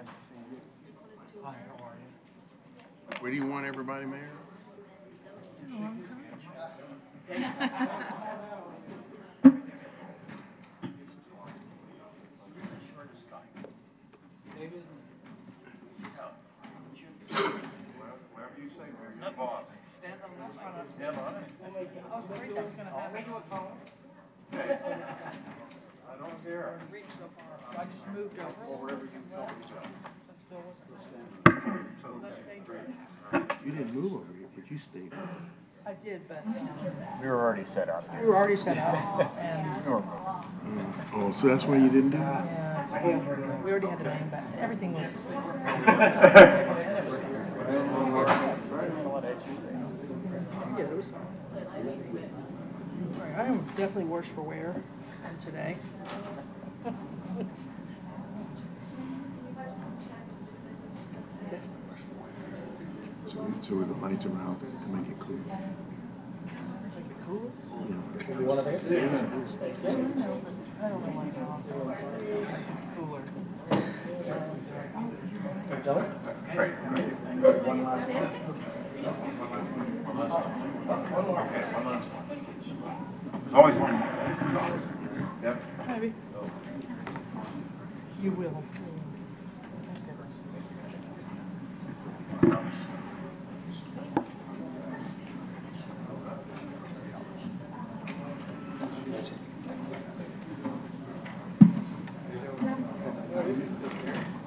Nice to see you. Hi, how are you? Where do you want everybody, Mayor? It's been a long time. David? Wherever you say, where you're boss. Stand on this side. Yeah, buddy. I was worried that was going to happen. I don't care. Reach so far. So I just moved over. Or wherever you tell me to go. Since Bill wasn't less dangerous. You didn't move over here, but you stayed. I did, but We were already set up. we were already set up, and Oh, so that's why you didn't do it? yeah, we already had the name back. Everything was. Yeah, it was fine. Right, I am definitely worse for wear than today. So we can light them out to make it clear. Make it cooler? You want to be? I don't know why it's cooler. Great. One last one. Okay, one last one. There's always one. Yep. Maybe. You will.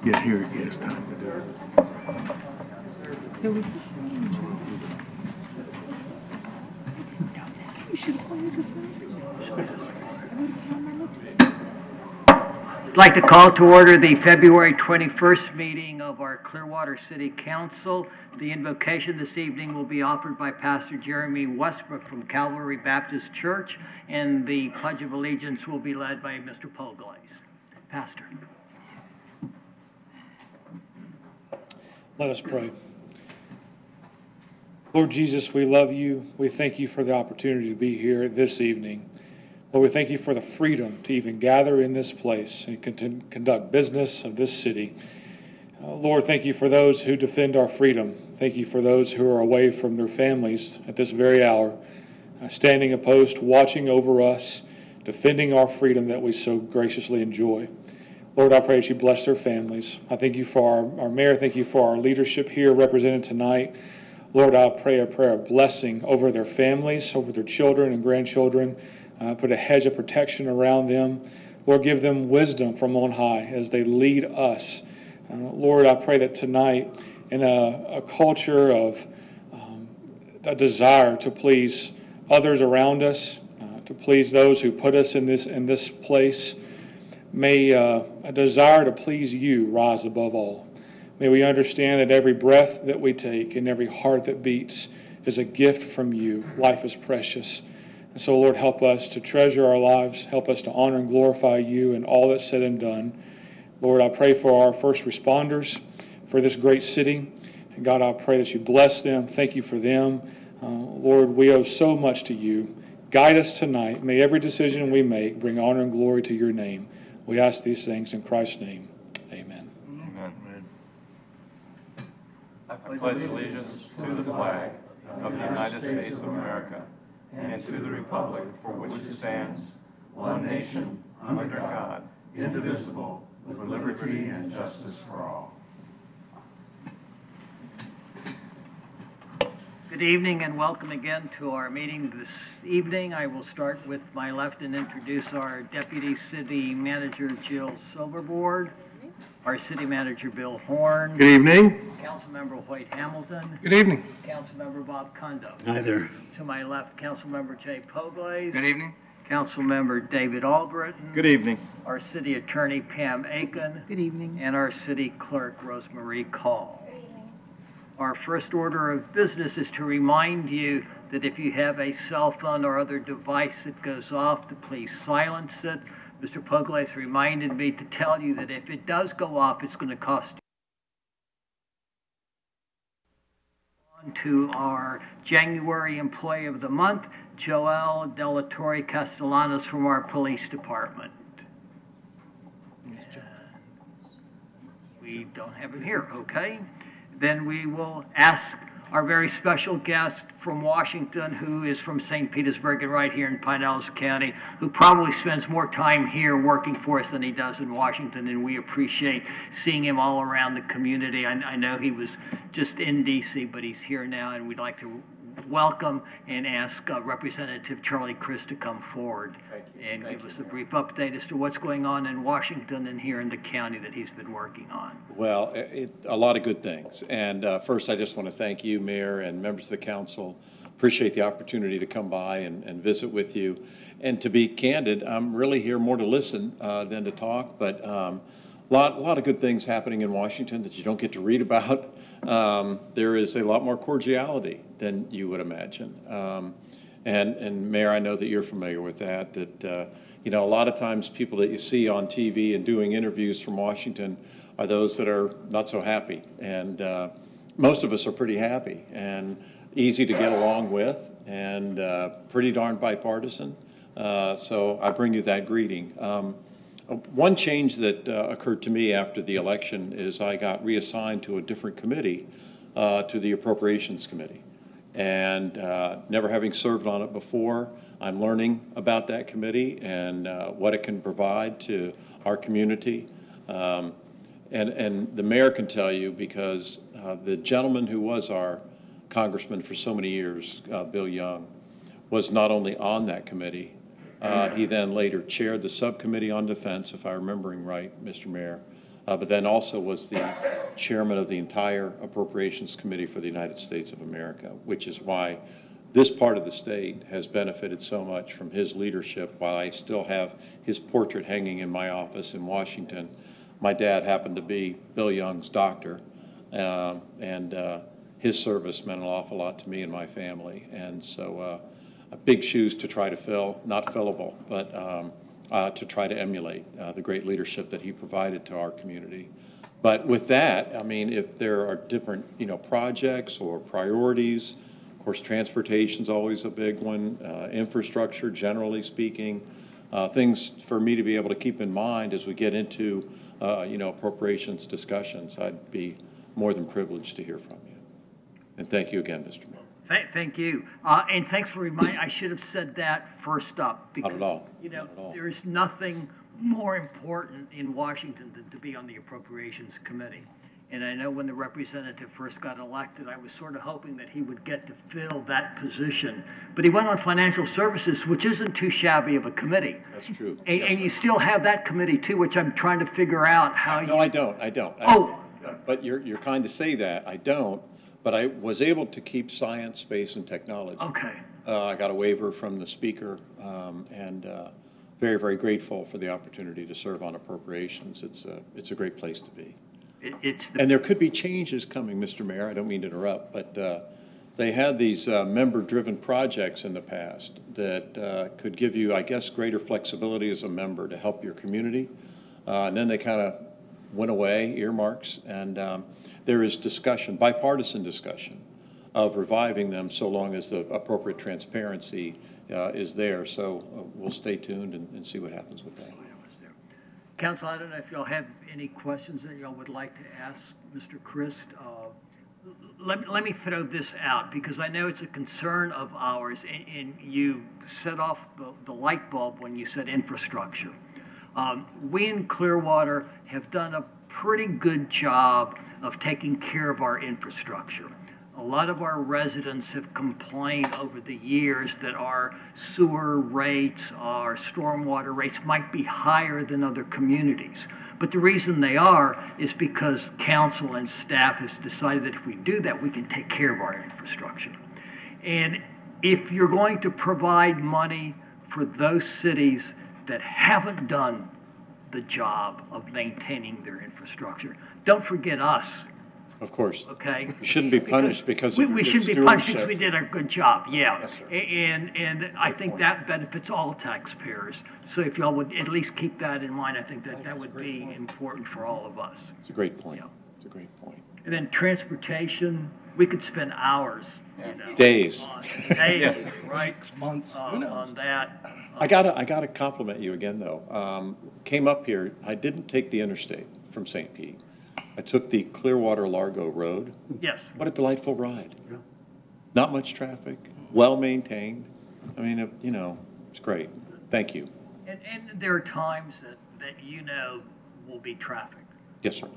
Yeah, here it is, time to do it. So is this range? You should have pointed this out to me. I would have put on my lipstick. I'd like to call to order the February 21st meeting of our Clearwater City Council. The invocation this evening will be offered by Pastor Jeremy Westbrook from Calvary Baptist Church, and the Pledge of Allegiance will be led by Mr. Poglaze. Pastor. Let us pray. Lord Jesus, we love you. We thank you for the opportunity to be here this evening. Lord, we thank you for the freedom to even gather in this place and conduct business of this city. Lord, thank you for those who defend our freedom. Thank you for those who are away from their families at this very hour, standing a post, watching over us, defending our freedom that we so graciously enjoy. Lord, I pray that you bless their families. I thank you for our mayor. Thank you for our leadership here represented tonight. Lord, I pray a prayer of blessing over their families, over their children and grandchildren. Put a hedge of protection around them. Lord, give them wisdom from on high as they lead us. Lord, I pray that tonight, in a culture of a desire to please others around us, to please those who put us in this place, may a desire to please you rise above all. May we understand that every breath that we take and every heart that beats is a gift from you. Life is precious. And so, Lord, help us to treasure our lives. Help us to honor and glorify you in all that's said and done. Lord, I pray for our first responders, for this great city. And God, I pray that you bless them. Thank you for them. Lord, we owe so much to you. Guide us tonight. May every decision we make bring honor and glory to your name. We ask these things in Christ's name. Amen. Amen. I pledge allegiance to the flag of the United States of America and to the republic for which it stands, one nation, under God, indivisible, with liberty and justice for all. Good evening and welcome again to our meeting this evening. I will start with my left and introduce our Deputy City Manager Jill Silverboard, our City Manager Bill Horn, Good evening. Councilmember Hoyt Hamilton, Good evening. Councilmember Bob Kundo. Hi there. To my left, Councilmember Jay Poglaze. Good evening. Councilmember David Albritton. Good evening. Our City Attorney Pam Aiken. Good evening. And our City Clerk Rosemarie Call. Our first order of business is to remind you that if you have a cell phone or other device that goes off, to please silence it. Mr. Poglaze reminded me to tell you that if it does go off, it's going to cost you. On to our January Employee of the Month, Joelle Delatorre Castellanos from our Police Department. We don't have him here, okay? Then we will ask our very special guest from Washington, who is from St. Petersburg and right here in Pinellas County, who probably spends more time here working for us than he does in Washington, and we appreciate seeing him all around the community. I know he was just in D.C., but he's here now, and we'd like to welcome and ask Representative Charlie Crist to come forward and give us a brief update as to what's going on in Washington and here in the county that he's been working on. Well, a lot of good things. And first, I just want to thank you, Mayor, and members of the council. Appreciate the opportunity to come by and visit with you. And to be candid, I'm really here more to listen than to talk, but a lot of good things happening in Washington that you don't get to read about. There is a lot more cordiality than you would imagine. And Mayor, I know that you're familiar with that, you know, a lot of times people that you see on TV and doing interviews from Washington are those that are not so happy. And most of us are pretty happy and easy to get along with and pretty darn bipartisan. So I bring you that greeting. One change that occurred to me after the election is I got reassigned to a different committee, to the Appropriations Committee. And never having served on it before, I'm learning about that committee and what it can provide to our community. And the mayor can tell you, because the gentleman who was our congressman for so many years, Bill Young, was not only on that committee, he then later chaired the subcommittee on defense, if I'm remembering right, Mr. Mayor, but then also was the chairman of the entire Appropriations Committee for the United States of America, which is why this part of the state has benefited so much from his leadership. While I still have his portrait hanging in my office in Washington, my dad happened to be Bill Young's doctor, and his service meant an awful lot to me and my family. And so big shoes to try to fill, not fillable, but to try to emulate the great leadership that he provided to our community. But with that, I mean, if there are different, you know, projects or priorities, of course, transportation's always a big one, infrastructure, generally speaking, things for me to be able to keep in mind as we get into, you know, appropriations discussions. I'd be more than privileged to hear from you. And thank you again, Mr. Mayor. Thank you. And thanks for reminding, I should have said that first up. Because, Not at all. You know, Not at all. there is nothing more important in Washington than to be on the Appropriations Committee. And I know when the representative first got elected, I was sort of hoping that he would get to fill that position. But he went on Financial Services, which isn't too shabby of a committee. That's true. And, Yes, and you still have that committee too, which I'm trying to figure out how you. No, I don't. Oh. But you're kind to say that. I don't. But I was able to keep science, space, and technology. Okay. I got a waiver from the speaker, and very, very grateful for the opportunity to serve on appropriations. It's a great place to be. And there could be changes coming, Mr. Mayor. I don't mean to interrupt, but they had these member-driven projects in the past that could give you, I guess, greater flexibility as a member to help your community. And then they kind of went away, earmarks, and there is discussion, bipartisan discussion, of reviving them so long as the appropriate transparency is there. So we'll stay tuned and see what happens with that. Council, I don't know if y'all have any questions that y'all would like to ask Mr. Crist. Let me throw this out, because I know it's a concern of ours, and you set off the light bulb when you said infrastructure. We in Clearwater have done a pretty good job of taking care of our infrastructure. A lot of our residents have complained over the years that our sewer rates, our stormwater rates might be higher than other communities. But the reason they are is because council and staff has decided that if we do that, we can take care of our infrastructure. And if you're going to provide money for those cities that haven't done the job of maintaining their infrastructure, don't forget us. Of course. Okay. We shouldn't be punished because of we good shouldn't be punished because stewardship. we did a good job. Yeah. Yes, sir. And I think that benefits all taxpayers. So if y'all would at least keep that in mind, I think that would be important for all of us. It's a great point. Yeah. It's a great point. And then transportation, we could spend hours, you know, Days. days, right? Months, who knows? On that. I gotta compliment you again, though. Came up here. I didn't take the interstate from St. Pete. I took the Clearwater Largo Road. Yes. What a delightful ride. Not much traffic, well-maintained. I mean, you know, it's great. Thank you. And there are times that you know will be traffic. Yes, sir.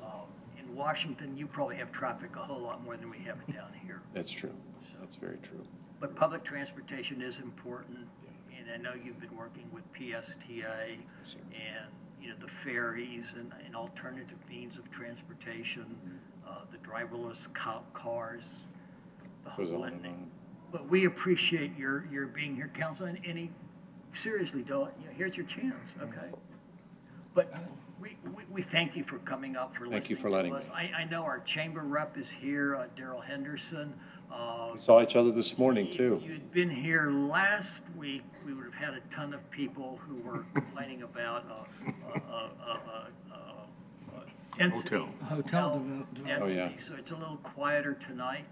In Washington, you probably have traffic a whole lot more than we have it down here. That's true. So, That's very true. but public transportation is important, and I know you've been working with PSTA sir. and, you know, the ferries and alternative means of transportation, the driverless cop cars, the Goes whole on and litany. on. But we appreciate your being here, Council, and seriously, don't, you know, here's your chance, okay? But we thank you for coming up, for listening Thank you for letting to us. me. I know our chamber rep is here, Daryl Henderson. We saw each other this morning, If too. you had been here last week, we would have had a ton of people who were complaining about density. Hotel. Density. Oh, yeah. So it's a little quieter tonight,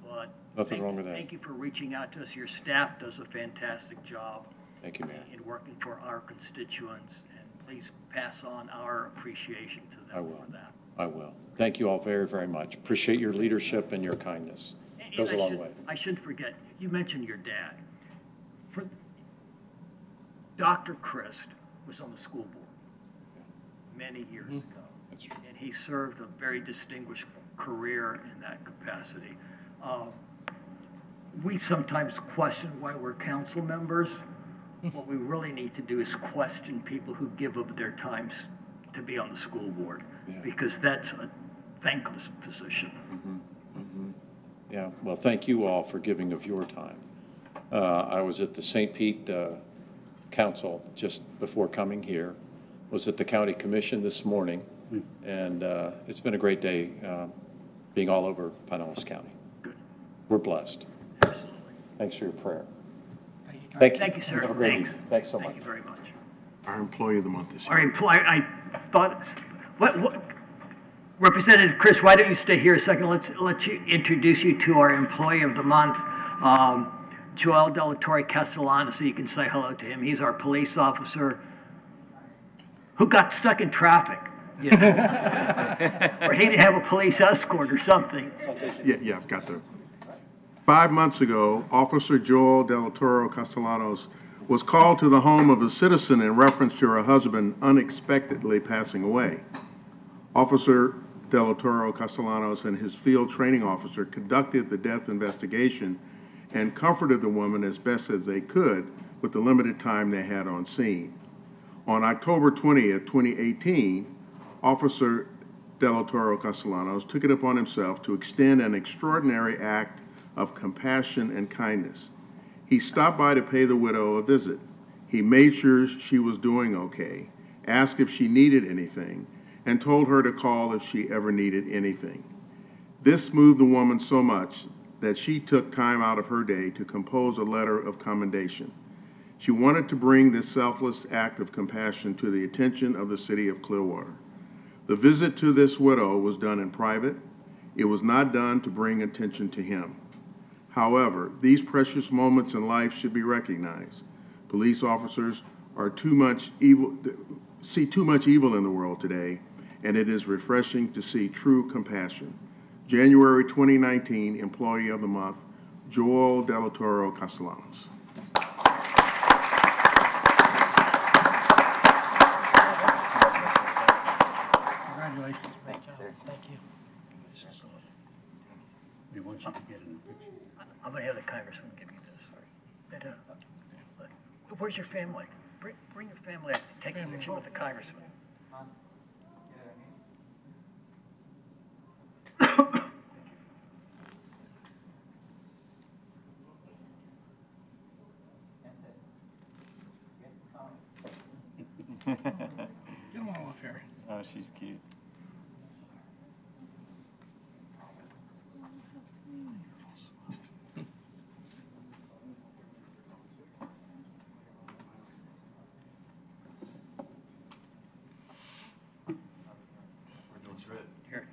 but Nothing wrong with that. thank you for reaching out to us. Your staff does a fantastic job Thank you, Mayor. in working for our constituents, and please pass on our appreciation to I them will. for that. I will. Thank you all very, very much. Appreciate your leadership and your kindness. And Goes a long way. I shouldn't forget, you mentioned your dad. Dr. Christ was on the school board many years ago. That's true. And he served a very distinguished career in that capacity. We sometimes question why we're council members. What we really need to do is question people who give up their times to be on the school board, Yeah. because that's a thankless position. Yeah, well, thank you all for giving of your time. I was at the St. Pete Council just before coming here, was at the County Commission this morning, and it's been a great day being all over Pinellas County. Good. We're blessed. Absolutely. Thanks for your prayer. Thank you, sir. Have a great Thanks. evening. Thanks so much. Thank you very much. Our employee of the month this Our year. employee, I thought, what, Representative Chris, why don't you stay here a second? Let's you introduce you to our employee of the month, Joel Delatorre Castellano, so you can say hello to him. He's our police officer who got stuck in traffic, you know? Or he didn't have a police escort or something. Yeah, I've got the. 5 months ago, Officer Joel Delatoro Castellanos was called to the home of a citizen in reference to her husband unexpectedly passing away. Officer Delatoro Castellanos and his field training officer conducted the death investigation and comforted the woman as best as they could with the limited time they had on scene. On October 20th, 2018, Officer Delatoro Castellanos took it upon himself to extend an extraordinary act of compassion and kindness. He stopped by to pay the widow a visit. He made sure she was doing okay, asked if she needed anything, and told her to call if she ever needed anything. This moved the woman so much that she took time out of her day to compose a letter of commendation. She wanted to bring this selfless act of compassion to the attention of the city of Clearwater. The visit to this widow was done in private. It was not done to bring attention to him. However, these precious moments in life should be recognized. Police officers are see too much evil in the world today, and it is refreshing to see true compassion. January 2019 Employee of the Month, Joel Delatoro Castellanos. Congratulations. Thank you, sir. Thank you. They want you to get in the picture. I'm gonna have the congressman give you this. And, where's your family? Bring your family up to take a picture with the congressman. Get them all off here. Oh, she's cute. That's right. Here.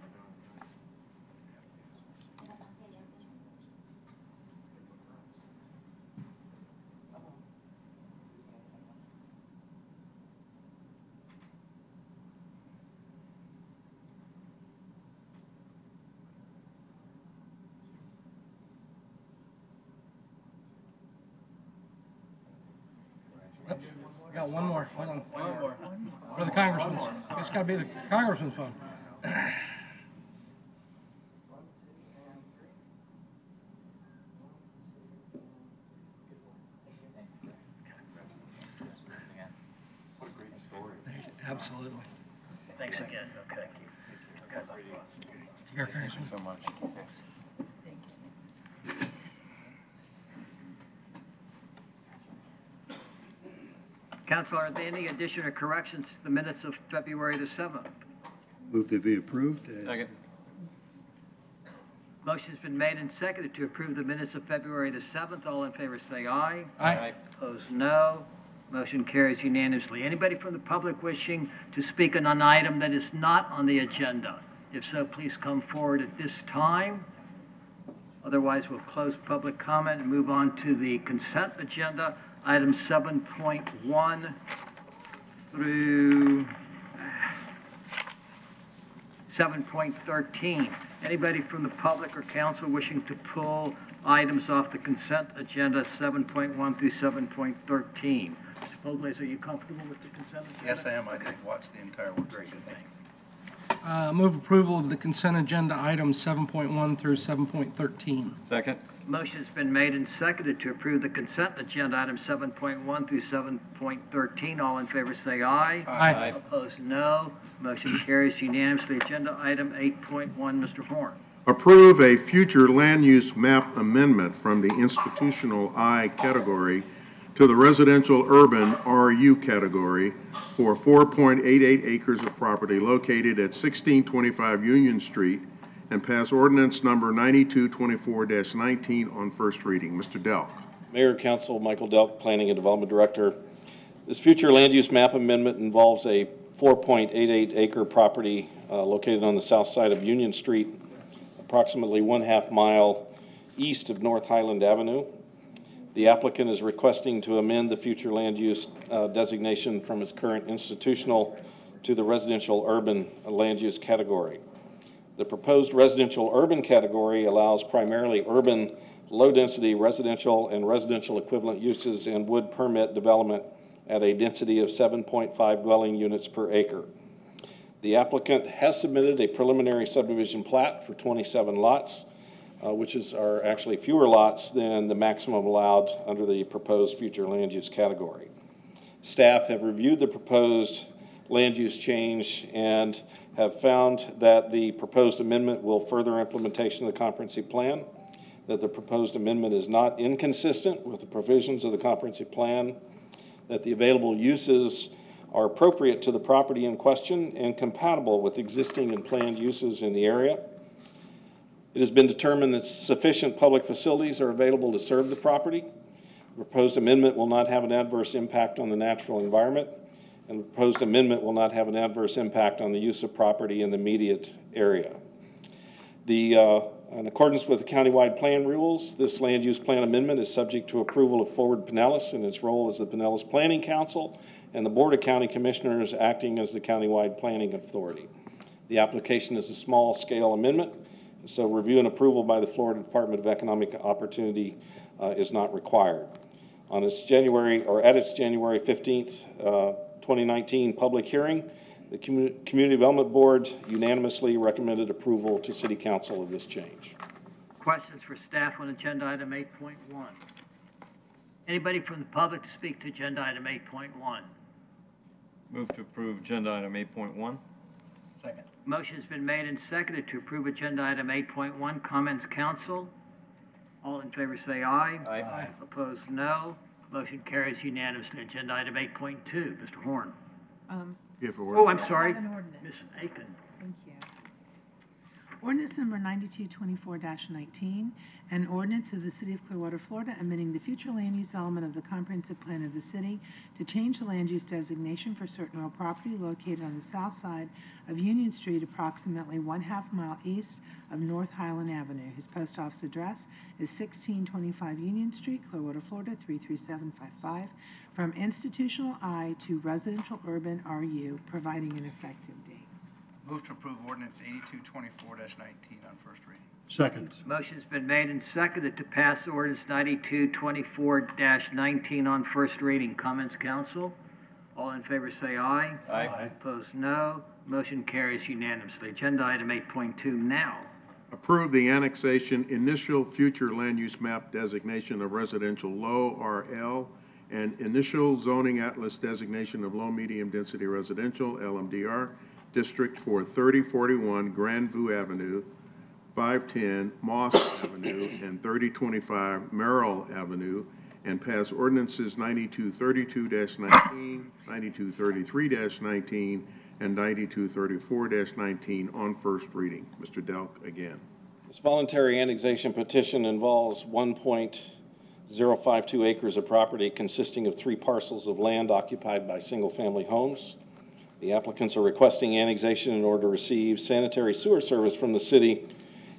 We got one more. Hold on. One more. For the congressman's. It's got to be the congressman's phone. Absolutely. Thanks again. Okay. Your congressman. So much. Council, are there any addition or corrections to the minutes of February the 7th? Move to be approved. Second. Motion's been made and seconded to approve the minutes of February the 7th. All in favor say aye. Aye. Opposed, no. Motion carries unanimously. Anybody from the public wishing to speak on an item that is not on the agenda? If so, please come forward at this time. Otherwise, we'll close public comment and move on to the consent agenda, items 7.1 through 7.13. Anybody from the public or council wishing to pull items off the consent agenda, 7.1 through 7.13? Mr. Pobles, are you comfortable with the consent agenda? Yes, I am. I did watch the entire work session. Move approval of the consent agenda items 7.1 through 7.13. Second. Motion's been made and seconded to approve the consent agenda items 7.1 through 7.13. All in favor say aye. Aye. Opposed, no. Motion carries unanimously. Agenda item 8.1, Mr. Horn. Approve a future land use map amendment from the institutional I category to the residential urban RU category for 4.88 acres of property located at 1625 Union Street and pass ordinance number 9224-19 on first reading. Mr. Delk. Mayor, Council, Michael Delk, Planning and Development Director. This future land use map amendment involves a 4.88 acre property located on the south side of Union Street, approximately 1/2 mile east of North Highland Avenue. The applicant is requesting to amend the future land use designation from its current institutional to the residential urban land use category. The proposed residential urban category allows primarily urban, low-density residential and residential equivalent uses and would permit development at a density of 7.5 dwelling units per acre. The applicant has submitted a preliminary subdivision plat for 27 lots, which are actually fewer lots than the maximum allowed under the proposed future land use category. Staff have reviewed the proposed land use change and have found that the proposed amendment will further implementation of the comprehensive plan, that the proposed amendment is not inconsistent with the provisions of the comprehensive plan, that the available uses are appropriate to the property in question and compatible with existing and planned uses in the area. It has been determined that sufficient public facilities are available to serve the property. The proposed amendment will not have an adverse impact on the natural environment, and the proposed amendment will not have an adverse impact on the use of property in the immediate area. In accordance with the countywide plan rules, this land use plan amendment is subject to approval of Forward Pinellas in its role as the Pinellas Planning Council and the Board of County Commissioners acting as the countywide planning authority. The application is a small-scale amendment, so review and approval by the Florida Department of Economic Opportunity is not required. At its January 15th, 2019 public hearing, the Community Development Board unanimously recommended approval to City Council of this change. Questions for staff on agenda item 8.1? Anybody from the public to speak to agenda item 8.1? Move to approve agenda item 8.1. Second. Motion has been made and seconded to approve agenda item 8.1. Comments, council? All in favor say aye. Aye. Opposed, no. Motion carries unanimously. Agenda item 8.2. Mr. Horn. Oh, I'm sorry. An ordinance. Ms. Aiken. Thank you. Ordinance number 9224-19, an ordinance of the City of Clearwater, Florida, amending the future land use element of the comprehensive plan of the city to change the land use designation for certain real property located on the south side of Union Street, approximately 1/2 mile east of North Highland Avenue. His post office address is 1625 Union Street, Clearwater, Florida, 33755, from institutional I to residential urban RU, providing an effective date. Move to approve ordinance 8224-19 on first reading. Second. Motion's been made and seconded to pass ordinance 9224-19 on first reading. Comments, council? All in favor say aye. Aye. Opposed, no. Motion carries unanimously. Agenda item 8.2 now. Approve the annexation, initial future land use map designation of residential low RL and initial zoning atlas designation of low medium density residential LMDR district for 3041 Grandview Avenue, 510 Moss Avenue, and 3025 Merrill Avenue, and pass ordinances 9232-19, 9233-19, and 9234-19 on first reading. Mr. Delk again. This voluntary annexation petition involves 1.052 acres of property consisting of 3 parcels of land occupied by single-family homes. The applicants are requesting annexation in order to receive sanitary sewer service from the city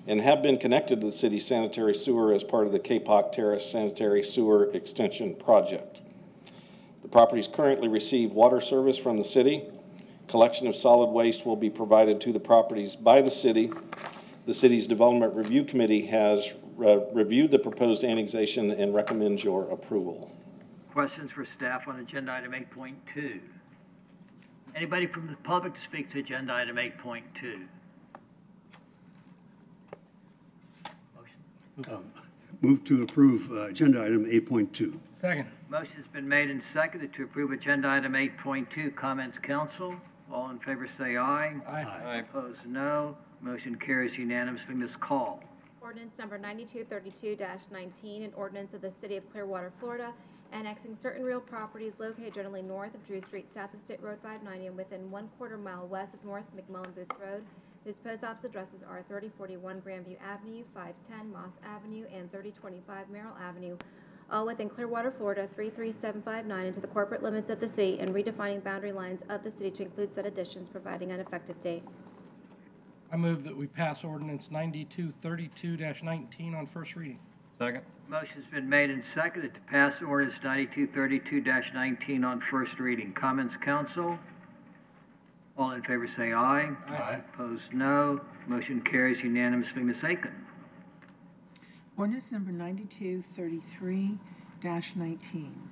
and have been connected to the city's sanitary sewer as part of the Kapok Terrace Sanitary Sewer Extension Project. The properties currently receive water service from the city. Collection of solid waste will be provided to the properties by the city. The city's Development Review Committee has reviewed the proposed annexation and recommends your approval. Questions for staff on agenda item 8.2? Anybody from the public to speak to agenda item 8.2? Move to approve agenda item 8.2. Second. Motion's been made and seconded to approve agenda item 8.2. Comments, council? All in favor say aye. Aye. Opposed, no. Motion carries unanimously. Ms. Call. Ordinance number 9232-19, an ordinance of the City of Clearwater, Florida, annexing certain real properties located generally north of Drew Street, south of State Road 590, and within 1/4 mile west of North McMullen Booth Road, whose post office addresses are 3041 Grandview Avenue, 510 Moss Avenue, and 3025 Merrill Avenue, all within Clearwater, Florida 33759, into the corporate limits of the city, and redefining boundary lines of the city to include said additions, providing an effective date. I move that we pass ordinance 9232-19 on first reading. Second. Motion's been made and seconded to pass ordinance 9232-19 on first reading. Comments, council? All in favor say aye. Aye. Opposed, no. Motion carries unanimously. Ms. Aiken. Ordinance number 9233-19.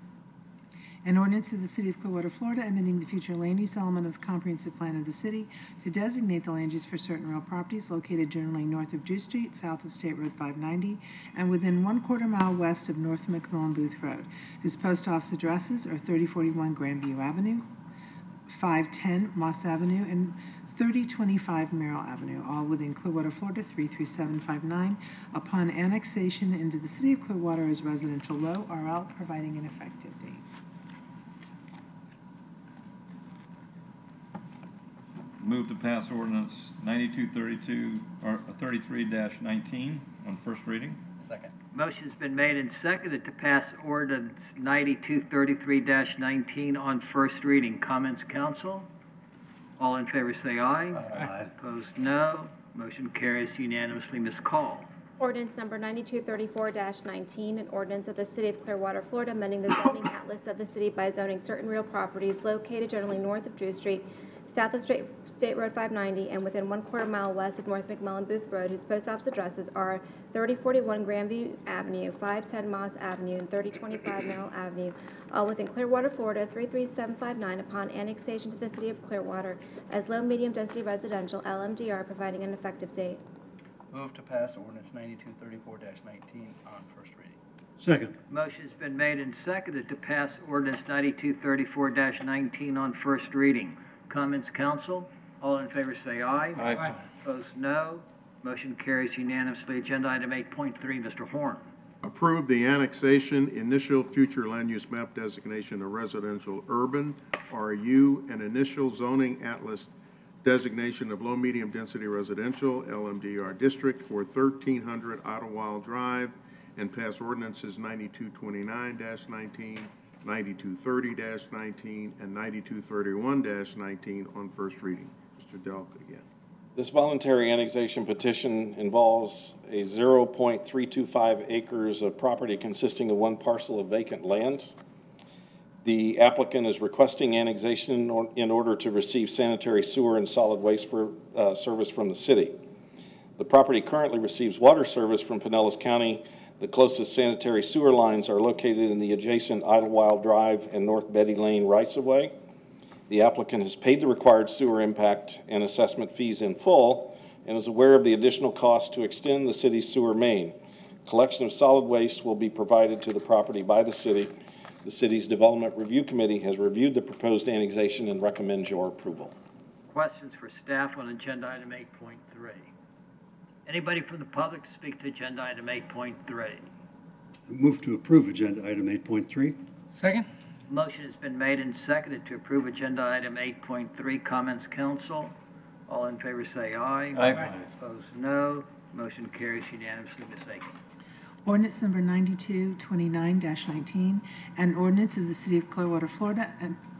An ordinance of the City of Clearwater, Florida, amending the future land use element of the comprehensive plan of the city to designate the land use for certain real properties located generally north of Drew Street, south of State Road 590, and within 1/4 mile west of North McMullen Booth Road, whose post office addresses are 3041 Grandview Avenue, 510 Moss Avenue, and 3025 Merrill Avenue, all within Clearwater, Florida 33759, upon annexation into the City of Clearwater as residential low RL, providing an effective date. Move to pass ordinance 33-19 on first reading. Second. Motion's been made and seconded to pass ordinance 9233-19 on first reading. Comments, council? All in favor say aye. Aye. Opposed, no. Motion carries unanimously. Ms. Call. Ordinance number 9234-19, an ordinance of the City of Clearwater, Florida, amending the zoning atlas of the city by zoning certain real properties located generally north of Drew Street, south of State Road 590, and within 1/4 mile west of North McMullen Booth Road, whose post office addresses are 3041 Grandview Avenue, 510 Moss Avenue, and 3025 Merrill Avenue, all within Clearwater, Florida 33759, upon annexation to the City of Clearwater as low medium density residential LMDR, providing an effective date. Move to pass ordinance 9234-19 on first reading. Second. Motion's been made and seconded to pass ordinance 9234-19 on first reading. Comments, council? All in favor say aye. Aye. Opposed, no. Motion carries unanimously. Agenda item 8.3, Mr. Horn. Approve the annexation, initial future land use map designation of residential urban, RU, and initial zoning atlas designation of low medium density residential, LMDR district for 1300 Idlewild Drive, and pass ordinances 9229-19, 9230-19, and 9231-19 on first reading. Mr. Delk again. This voluntary annexation petition involves a 0.325 acres of property consisting of 1 parcel of vacant land. The applicant is requesting annexation in order to receive sanitary sewer and solid waste service from the city. The property currently receives water service from Pinellas County. The closest sanitary sewer lines are located in the adjacent Idlewild Drive and North Betty Lane rights-of-way. The applicant has paid the required sewer impact and assessment fees in full and is aware of the additional cost to extend the city's sewer main. Collection of solid waste will be provided to the property by the city. The city's Development Review Committee has reviewed the proposed annexation and recommends your approval. Questions for staff on agenda item 8.3? Anybody from the public to speak to agenda item 8.3? Move to approve agenda item 8.3. Second? Motion has been made and seconded to approve agenda item 8.3. Comments, council? All in favor say aye. Aye. Opposed, no. Motion carries unanimously. Ms. Aiken. Ordinance number 9229-19, an ordinance of the City of Clearwater, Florida,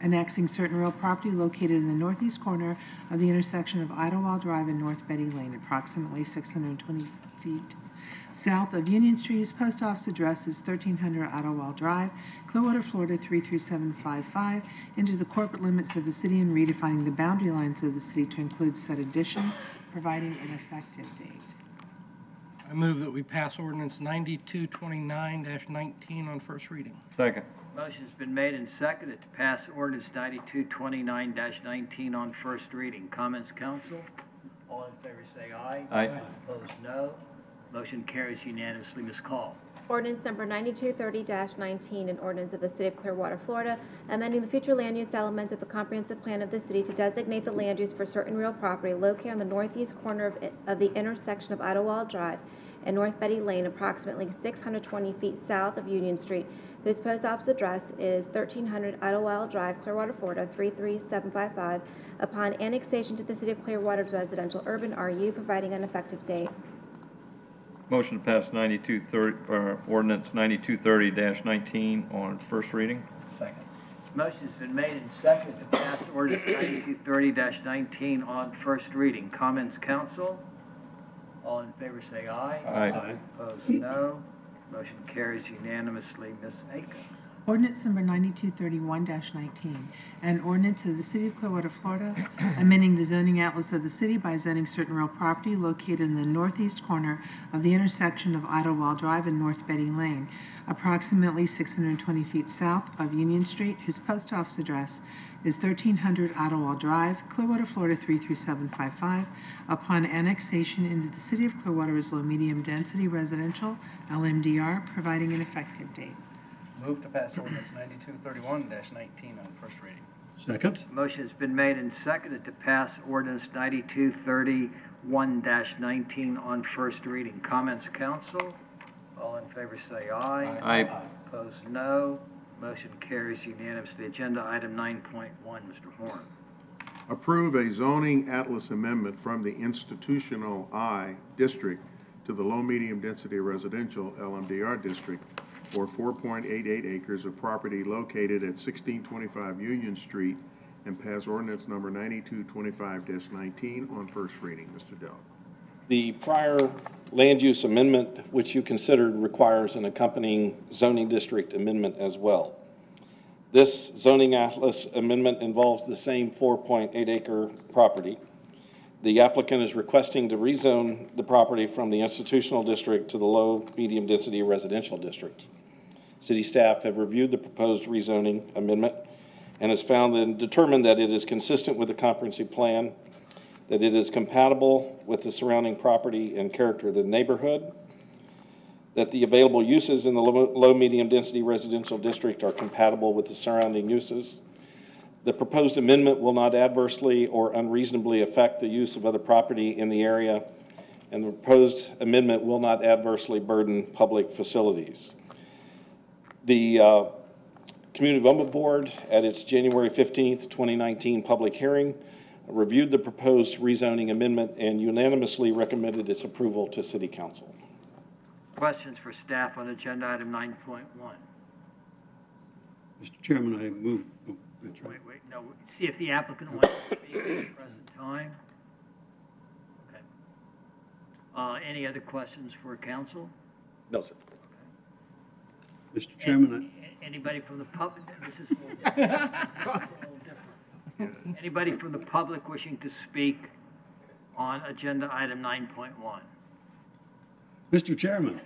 annexing certain real property located in the northeast corner of the intersection of Idlewild Drive and North Betty Lane, approximately 620 feet south of Union Street. His post office address is 1300 Idlewild Drive, Clearwater, Florida 33755, into the corporate limits of the city and redefining the boundary lines of the city to include said addition, providing an effective date. I move that we pass ordinance 9229-19 on first reading. Second. Motion has been made and seconded to pass ordinance 9229-19 on first reading. Comments, council? All in favor say aye. Aye. Opposed, no. Motion carries unanimously. Ms. Call. Ordinance number 9230-19, an ordinance of the City of Clearwater, Florida, amending the future land use elements of the comprehensive plan of the city to designate the land use for certain real property located on the northeast corner of the intersection of Idlewild Drive and North Betty Lane, approximately 620 feet south of Union Street, whose post office address is 1300 Idlewild Drive, Clearwater, Florida 33755, upon annexation to the City of Clearwater's residential urban RU, providing an effective date. Motion to pass ordinance 9230-19 on first reading. Second. Motion has been made and seconded to pass ordinance 9230-19 on first reading. Comments, council? All in favor say aye. Aye. Opposed, no. Motion carries unanimously. Ms. Aiken. Ordinance number 9231-19, an ordinance of the City of Clearwater, Florida, amending the zoning atlas of the city by zoning certain real property located in the northeast corner of the intersection of Idlewild Drive and North Betty Lane, approximately 620 feet south of Union Street, whose post office address is 1300 Idlewild Drive, Clearwater, Florida 33755, upon annexation into the City of Clearwater as low-medium density residential, LMDR, providing an effective date. Move to pass ordinance 9231-19 on first reading. Second. Motion has been made and seconded to pass ordinance 9231-19 on first reading. Comments, council? All in favor say aye. Aye. Opposed, no. Motion carries unanimously. Agenda item 9.1, Mr. Horn. Approve a zoning atlas amendment from the institutional I district to the low-medium density residential LMDR district for 4.88 acres of property located at 1625 Union Street, and pass ordinance number 9225-19 on first reading. Mr. Dell. The prior land use amendment, which you considered, requires an accompanying zoning district amendment as well. This zoning atlas amendment involves the same 4.8 acre property. The applicant is requesting to rezone the property from the institutional district to the low medium density residential district. City staff have reviewed the proposed rezoning amendment and has found and determined that it is consistent with the comprehensive plan, that it is compatible with the surrounding property and character of the neighborhood, that the available uses in the low medium density residential district are compatible with the surrounding uses. The proposed amendment will not adversely or unreasonably affect the use of other property in the area, and the proposed amendment will not adversely burden public facilities. The Community Development Board, at its January 15th, 2019 public hearing, reviewed the proposed rezoning amendment and unanimously recommended its approval to City Council. Questions for staff on agenda item 9.1? Mr. Chairman, I move. Oh, that's right. Wait, no. See if the applicant wants to speak at the present time. Okay. Any other questions for council? No, sir. Mr. Chairman, Anybody from the public? This is a little different. Anybody from the public wishing to speak on agenda item 9.1? Mr. Chairman,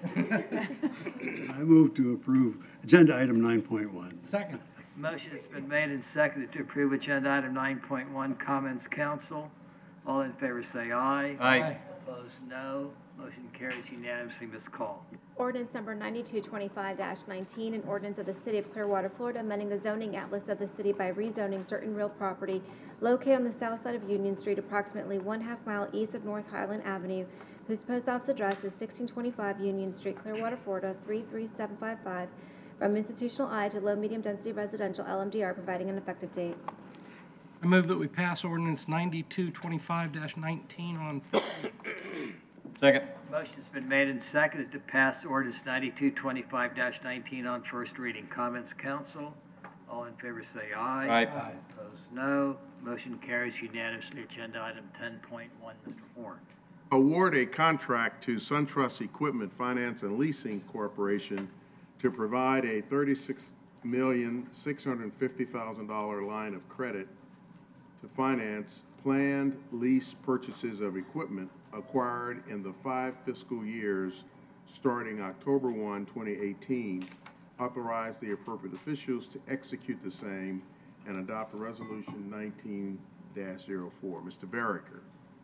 I move to approve agenda item 9.1. Second. Motion has been made and seconded to approve agenda item 9.1, comments council. All in favor say aye. Aye. Opposed, no. Motion carries unanimously. Ms. Call. Ordinance number 9225-19, an ordinance of the City of Clearwater, Florida, amending the zoning atlas of the city by rezoning certain real property located on the south side of Union Street, approximately 1/2 mile east of North Highland Avenue, whose post office address is 1625 Union Street, Clearwater, Florida, 33755, from institutional I to low medium density residential LMDR, providing an effective date. I move that we pass ordinance 9225-19 on first reading. Second. Motion's been made and seconded to pass ordinance 9225-19 on first reading. Comments, council? All in favor say aye. Aye. Opposed, no. Motion carries unanimously. Agenda item 10.1, Mr. Horn. Award a contract to SunTrust Equipment Finance and Leasing Corporation to provide a $36,650,000 line of credit to finance planned lease purchases of equipment acquired in the 5 fiscal years starting October 1, 2018. Authorize the appropriate officials to execute the same and adopt Resolution 19-04. Mr. Barricker.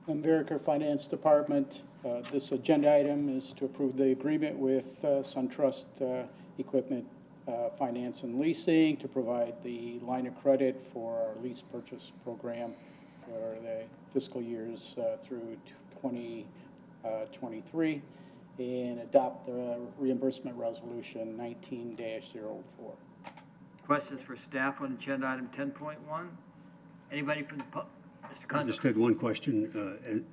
Veriker Finance Department. This agenda item is to approve the agreement with SunTrust Equipment Finance and Leasing to provide the line of credit for our lease purchase program for the fiscal years through 2023 and adopt the reimbursement resolution 19-04. Questions for staff on agenda item 10.1? Anybody from the Mr. I Condon? just had one question.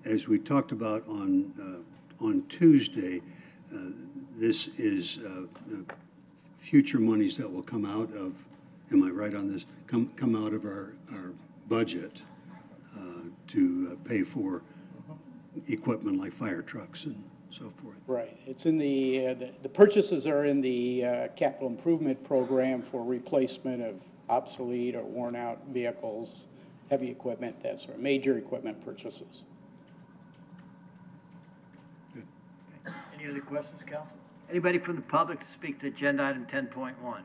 As we talked about on Tuesday, this is future monies that will come out of, am I right on this, come out of our budget to pay for equipment like fire trucks and so forth. Right. It's in the purchases are in the capital improvement program for replacement of obsolete or worn out vehicles, heavy equipment, that sort of major equipment purchases. Good. Any other questions, council? Anybody from the public to speak to agenda item 10.1?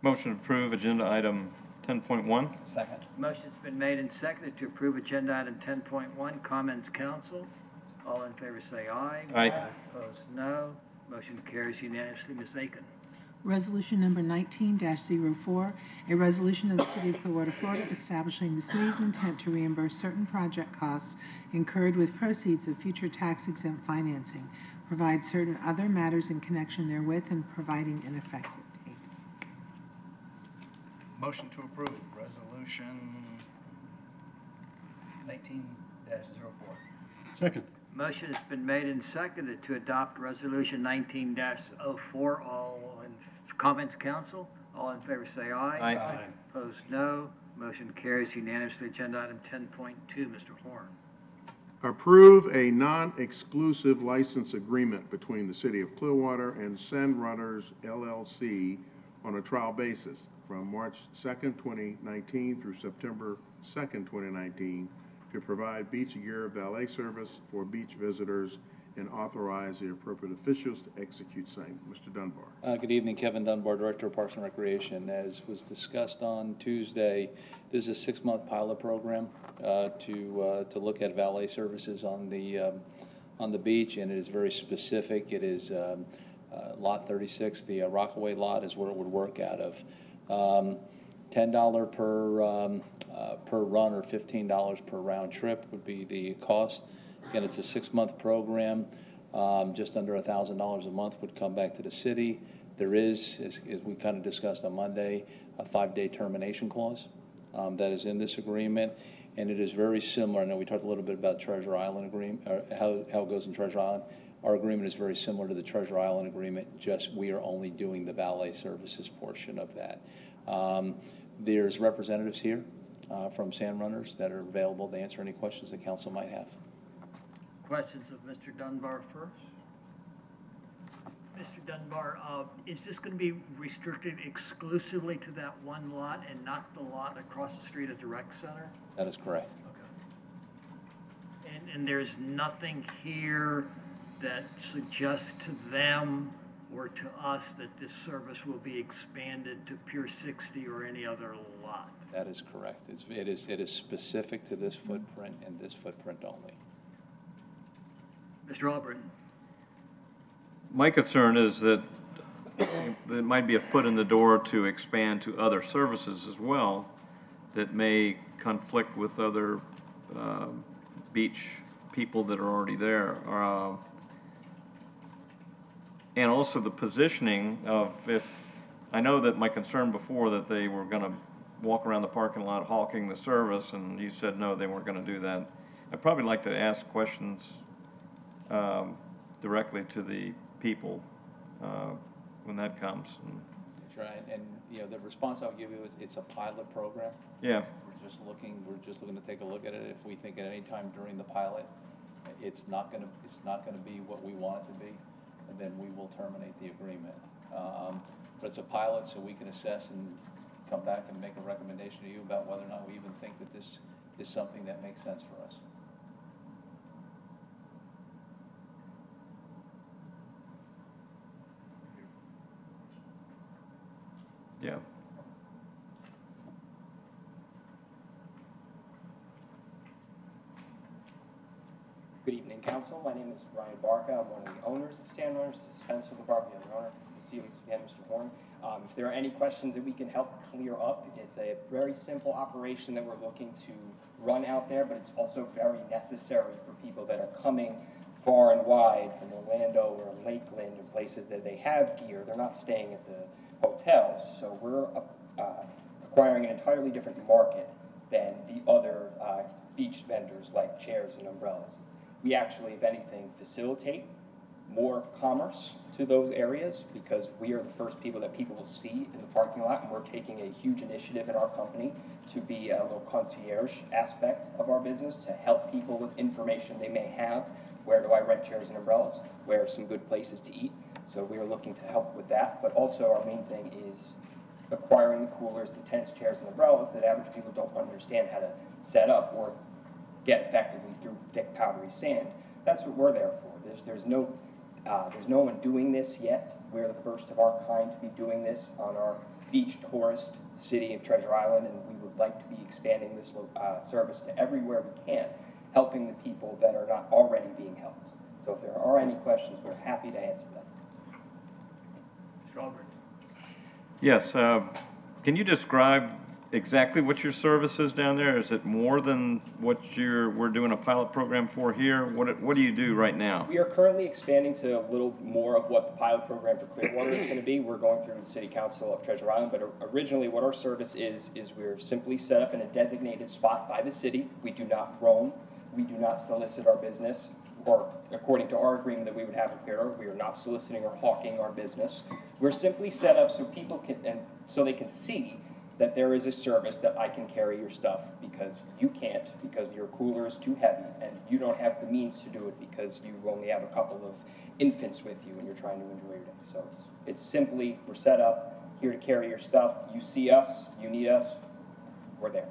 Motion to approve agenda item 10.1. Second. Motion's been made and seconded to approve agenda item 10.1. Comments, council? All in favor say aye. Aye. Opposed, no. Motion carries unanimously. Ms. Aiken. Resolution number 19-04, a resolution of the City of Clearwater, Florida, establishing the city's intent to reimburse certain project costs incurred with proceeds of future tax-exempt financing, provide certain other matters in connection therewith, and providing an effective date. Motion to approve resolution 19-04. Second. Motion has been made and seconded to adopt resolution 19-04. All in comments, council? All in favor say aye. Aye. Opposed, no. Motion carries unanimously. Agenda item 10.2, Mr. Horn. Approve a non-exclusive license agreement between the City of Clearwater and Send Runners LLC on a trial basis from March 2nd, 2019 through September 2nd, 2019 to provide beach gear valet service for beach visitors and authorize the appropriate officials to execute same. Mr. Dunbar. Good evening, Kevin Dunbar, Director of Parks and Recreation. As was discussed on Tuesday, this is a 6-month pilot program to look at valet services on the beach, and it is very specific. It is lot 36, the Rockaway lot, is where it would work out of. $10 per run or $15 per round trip would be the cost. Again, it's a 6-month program. Just under $1,000 a month would come back to the city. There is, as we kind of discussed on Monday, a 5-day termination clause that is in this agreement, and it is very similar. I know we talked a little bit about Treasure Island agreement, or how it goes in Treasure Island. Our agreement is very similar to the Treasure Island agreement, just we are only doing the valet services portion of that. There's representatives here from Sand Runners that are available to answer any questions the council might have. Questions of Mr. Dunbar first? Mr. Dunbar, is this going to be restricted exclusively to that one lot and not the lot across the street at the rec center? That is correct. Okay. And there's nothing here that suggests to them or to us that this service will be expanded to Pier 60 or any other lot? That is correct. It is specific to this footprint and this footprint only. Mr. Albritton? My concern is that there might be a foot in the door to expand to other services as well that may conflict with other beach people that are already there. And also the positioning of, if, I know that my concern before that they were going to walk around the parking lot hawking the service, and you said no, they weren't going to do that. I'd probably like to ask questions directly to the people when that comes. Sure, and you know, the response I'll give you is it's a pilot program. Yeah. We're just looking to take a look at it. If we think at any time during the pilot it's not going to be what we want it to be, and then we will terminate the agreement. But it's a pilot, so we can assess and come back and make a recommendation to you about whether or not we even think that this is something that makes sense for us. Yeah. Good evening, Council. My name is Ryan Barca. I'm one of the owners of Sandrunners, dispense with the property owner. Good to see you again, Mr. Horn. If there are any questions that we can help clear up, it's a very simple operation that we're looking to run out there, but it's also very necessary for people that are coming far and wide from Orlando or Lakeland and places that they have gear. They're not staying at the hotels, so we're acquiring an entirely different market than the other beach vendors like chairs and umbrellas. We actually, if anything, facilitate more commerce to those areas because we are the first people that people will see in the parking lot, and we're taking a huge initiative in our company to be a little concierge aspect of our business to help people with information they may have. Where do I rent chairs and umbrellas? Where are some good places to eat? So we are looking to help with that, but also our main thing is acquiring the coolers, the tents, chairs, and umbrellas that average people don't understand how to set up or get effectively through thick powdery sand. That's what we're there for. There's no one doing this yet. We're the first of our kind to be doing this on our beach tourist city of Treasure Island, and we would like to be expanding this service to everywhere we can, helping the people that are not already being helped. So if there are any questions, we're happy to answer them. Mr. Albritton? Yes. Can you describe exactly what your service is down there? Is it more than what we're doing a pilot program for here? What do you do right now? We are currently expanding to a little more of what the pilot program for Clearwater is going to be. We're going through the City Council of Treasure Island, but originally what our service is we're simply set up in a designated spot by the city. We do not roam. We do not solicit our business, or according to our agreement that we would have with Clearwater, we are not soliciting or hawking our business. We're simply set up so people can, and so they can see that there is a service that I can carry your stuff because you can't, because your cooler is too heavy, and you don't have the means to do it because you only have a couple of infants with you and you're trying to enjoy your day. So it's simply, we're set up here to carry your stuff. You see us, you need us, we're there.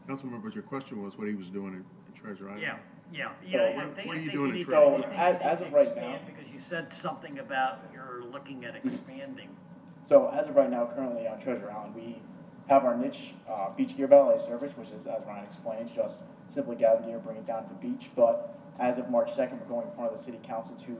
Councilmember, your question was what he was doing in Treasure Island. Yeah. What are you doing in Treasure So Island? as of right now, because you said something about you're looking at expanding. so as of right now, currently on Treasure Island, we have our niche beach gear valet service, which is, as Ryan explained, just simply gather gear, bring it down to the beach. But as of March 2nd, we're going in front of the City Council to,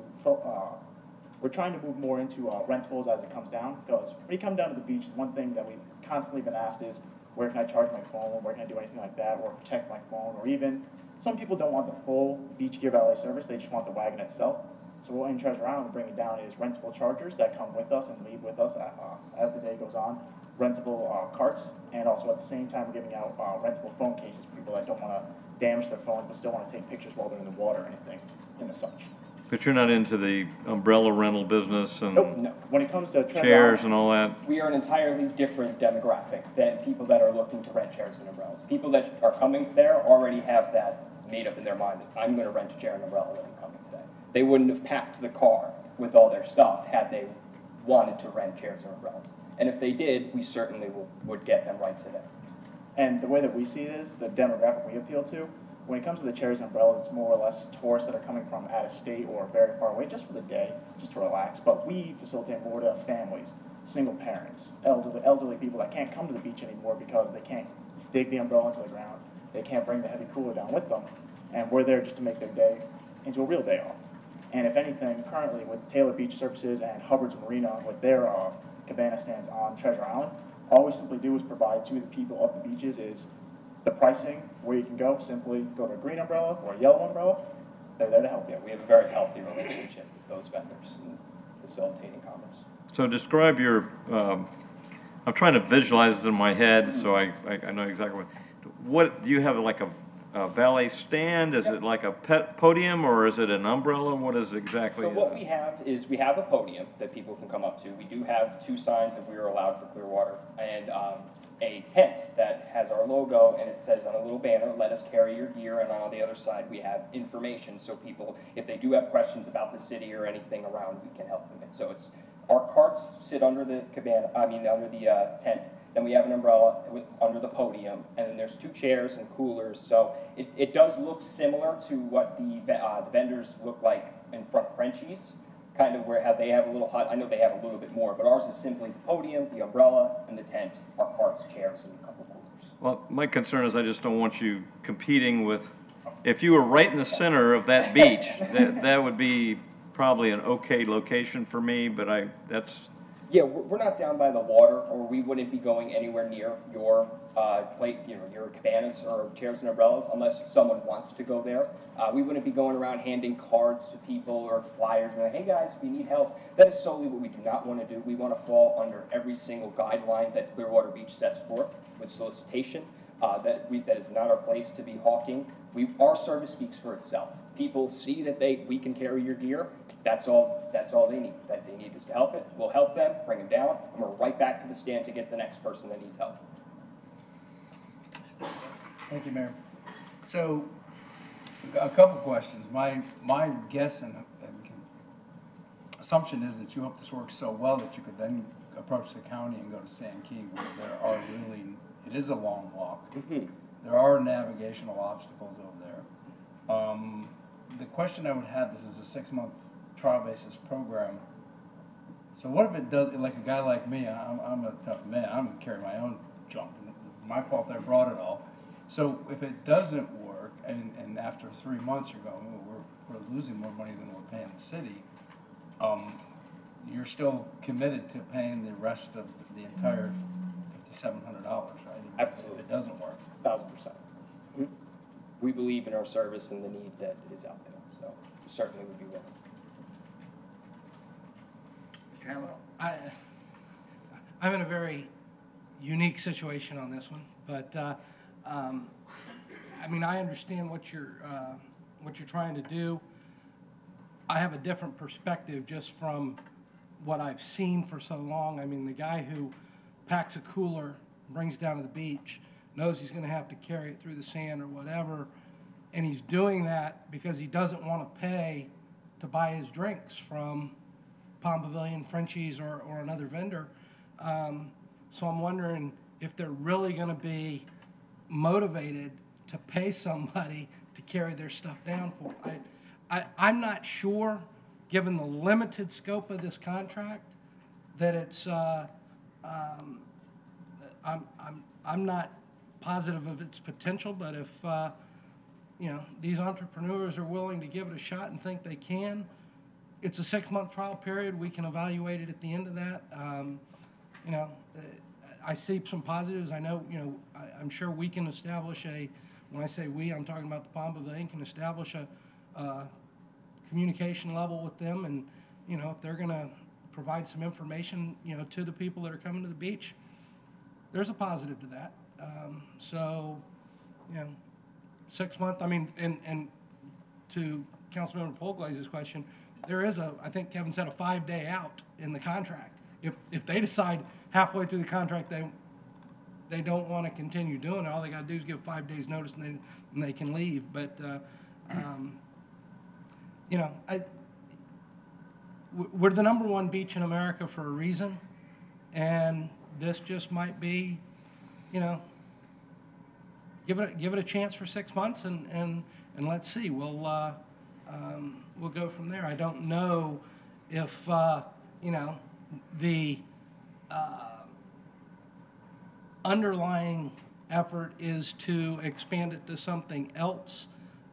we're trying to move more into rentables as it comes down. Because when you come down to the beach, the one thing that we've constantly been asked is, where can I charge my phone, where can I do anything like that, or protect my phone, or even, some people don't want the full beach gear valet service, they just want the wagon itself. So what in Treasure Island we're bringing down is rentable chargers that come with us and leave with us as the day goes on, rentable carts, and also at the same time we're giving out rentable phone cases for people that don't want to damage their phone but still want to take pictures while they're in the water or anything in the such. But you're not into the umbrella rental business and Nope, no. When it comes to Treasure chairs Island, and all that? We are an entirely different demographic than people that are looking to rent chairs and umbrellas. People that are coming there already have that made up in their mind that I'm going to rent a chair and umbrella when I'm coming today. They wouldn't have packed the car with all their stuff had they wanted to rent chairs or umbrellas. And if they did, we certainly would get them right today. and the way that we see it is, the demographic we appeal to, when it comes to the chairs and umbrellas, it's more or less tourists that are coming from out of state or very far away just for the day, just to relax. But we facilitate more to families, single parents, elderly people that can't come to the beach anymore because they can't dig the umbrella into the ground. They can't bring the heavy cooler down with them. And we're there just to make their day into a real day off. And if anything, currently with Taylor Beach Services and Hubbard's Marina with their cabana stands on Treasure Island, all we simply do is provide to the people of the beaches is the pricing, where you can go, simply go to a green umbrella or a yellow umbrella. They're there to help you. We have a very healthy relationship with those vendors and facilitating commerce. So describe your, I'm trying to visualize this in my head so I know exactly what do you have, like a valet stand? Is it like a podium or is it an umbrella? What is exactly? So what we have is we have a podium that people can come up to. We do have 2 signs that we are allowed for Clearwater and a tent that has our logo and it says on a little banner, let us carry your gear, and on the other side we have information so people, if they do have questions about the city or anything around, we can help them. So it's, our carts sit under the cabana, under the tent. Then we have an umbrella under the podium, and then there's 2 chairs and coolers. So it does look similar to what the vendors look like in front of Frenchie's, kind of where they have a little hut. I know they have a little bit more, but ours is simply the podium, the umbrella, and the tent, our carts, chairs, and a couple coolers. Well, my concern is I just don't want you competing with, if you were right in the center of that beach, that would be probably an okay location for me, but that's... Yeah, we're not down by the water, or we wouldn't be going anywhere near your your cabanas or chairs and umbrellas unless someone wants to go there. We wouldn't be going around handing cards to people or flyers and like, hey guys, we need help. That is solely what we do not want to do. We want to fall under every single guideline that Clearwater Beach sets forth with solicitation. That is not our place to be hawking. Our service speaks for itself. People see that we can carry your gear. That's all they need. That they need is to help it. We'll help them, bring them down, and we're right back to the stand to get the next person that needs help. Thank you, Mayor. So, a couple questions. My guess and assumption is that you hope this works so well that you could then approach the county and go to Sand Key, where there are really, it is a long walk. Mm-hmm. There are navigational obstacles over there. The question I would have, this is a 6-month trial basis program. So what if it does, like a guy like me, I'm a tough man, I'm gonna carry my own junk. My fault I brought it all. So if it doesn't work, and after 3 months you're going, oh, we're losing more money than we're paying the city, you're still committed to paying the rest of the entire $5,700, right? Absolutely. If it doesn't work. 1,000%. We believe in our service and the need that is out there, so we certainly would be willing. Mr. Hamel? I'm in a very unique situation on this one, but I mean, I understand what you're trying to do. I have a different perspective just from what I've seen for so long. I mean, the guy who packs a cooler, brings it down to the beach, knows he's going to have to carry it through the sand or whatever, and he's doing that because he doesn't want to pay to buy his drinks from Palm Pavilion, Frenchie's, or another vendor. So I'm wondering if they're really going to be motivated to pay somebody to carry their stuff down for. I'm not sure, given the limited scope of this contract, that it's. I'm not positive of its potential, but if you know, these entrepreneurs are willing to give it a shot and think they can, it's a 6-month trial period. We can evaluate it at the end of that. You know, I see some positives. I know, you know, I'm sure we can establish a, when I say we, I'm talking about the Palm Pavilion, can establish a communication level with them, and, you know, if they're going to provide some information, you know, to the people that are coming to the beach, there's a positive to that. So, you know, 6 months, I mean, and to Councilmember Polglaze's question, there is I think Kevin said, a 5-day out in the contract. If they decide halfway through the contract they don't want to continue doing it, all they got to do is give 5 days notice and they can leave. But, you know, we're the #1 beach in America for a reason, and this just might be, you know, give it a chance for 6 months, and let's see. We'll go from there. I don't know if you know, the underlying effort is to expand it to something else,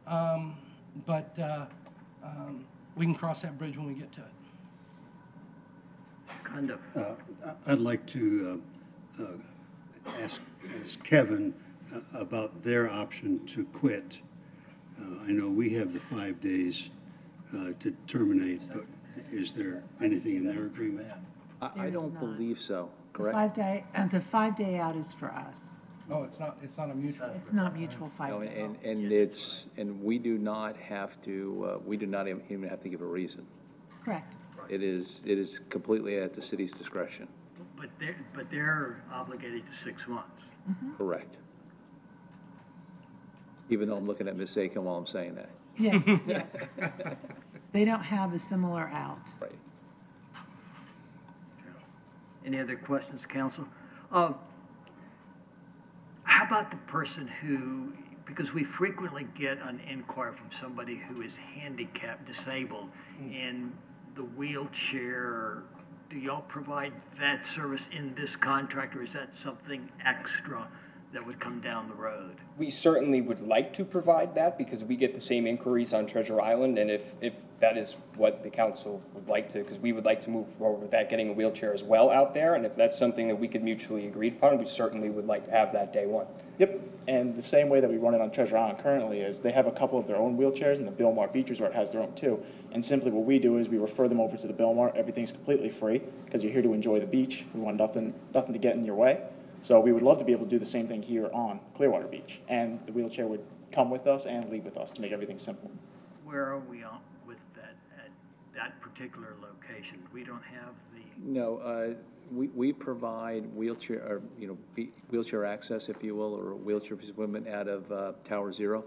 but we can cross that bridge when we get to it. Kind of. I'd like to ask Kevin about their option to quit. I know we have the 5 days to terminate, but is there anything in their agreement? I don't believe so, The correct? 5-day out is for us. Oh, it's not a mutual. It's not mutual No, 5-day. and we do not have to, we do not even have to give a reason. Correct. It is completely at the city's discretion. But they're obligated to 6 months. Correct. Even though I'm looking at Ms. Aiken while I'm saying that. Yes, yes. They don't have a similar out. Right. Any other questions, council? How about the person who, because we frequently get an inquiry from somebody who is handicapped, disabled, in the wheelchair, do y'all provide that service in this contract, or is that something extra that would come down the road? We certainly would like to provide that because we get the same inquiries on Treasure Island, and if that is what the council would like to, because we would like to move forward with that, getting a wheelchair as well out there, and if that's something that we could mutually agree upon, we certainly would like to have that day one. Yep, and the same way that we run it on Treasure Island currently is they have a couple of their own wheelchairs, and the Billmar Beach Resort has their own too. And simply what we do is we refer them over to the Billmar. Everything's completely free because you're here to enjoy the beach. We want nothing to get in your way. So we would love to be able to do the same thing here on Clearwater Beach, and the wheelchair would come with us and leave with us to make everything simple. Where are we on with that, at that particular location? We don't have the... No, we provide wheelchair, or, wheelchair access, if you will, or wheelchair equipment out of Tower Zero.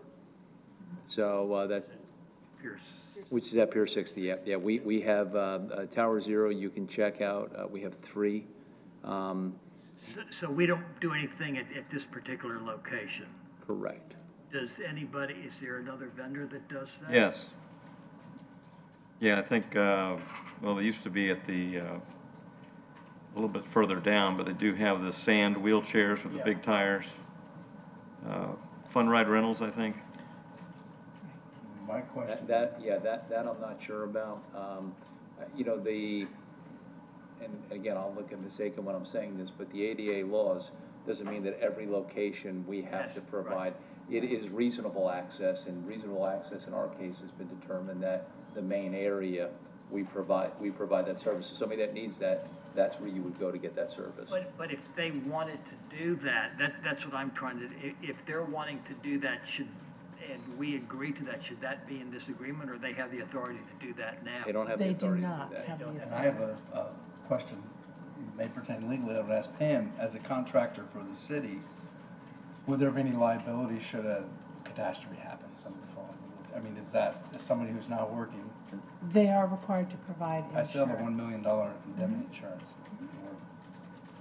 So that's, which is at Pier 60, yeah. We have Tower Zero you can check out. We have 3. So we don't do anything at this particular location? Correct. Is there another vendor that does that? Yes. Yeah, I think, well, they used to be at the, a little bit further down, but they do have the sand wheelchairs with the big tires. Fun Ride Rentals, I think. My question. That I'm not sure about. And again, I'll look at Ms. Aiken when I'm saying this, but the ADA laws doesn't mean that every location we have to provide. It is reasonable access, and reasonable access in our case has been determined that the main area we provide that service. So somebody that needs that, that's where you would go to get that service. But if they wanted to do that's what I'm trying to, if they're wanting to do that, and we agree to that, should that be in this agreement, or they have the authority to do that now? They don't have the authority to do that. And I have a question, may pertain legally, I would ask Pam, as a contractor for the city, would there be any liability should a catastrophe happen? I mean, is somebody who's not working? They are required to provide insurance. I still have a $1 million indemnity insurance.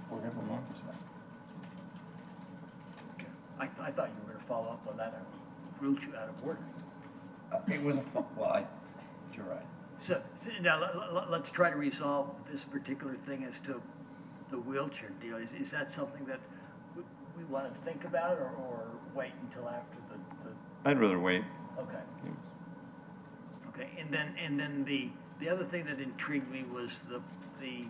We're good with that. I thought you were going to follow up on that. I ruled you out of order. It was you're right. So now let's try to resolve this particular thing as to the wheelchair deal. Is that something that we want to think about, or wait until after the... I'd rather wait. Okay. Okay, and then the other thing that intrigued me was the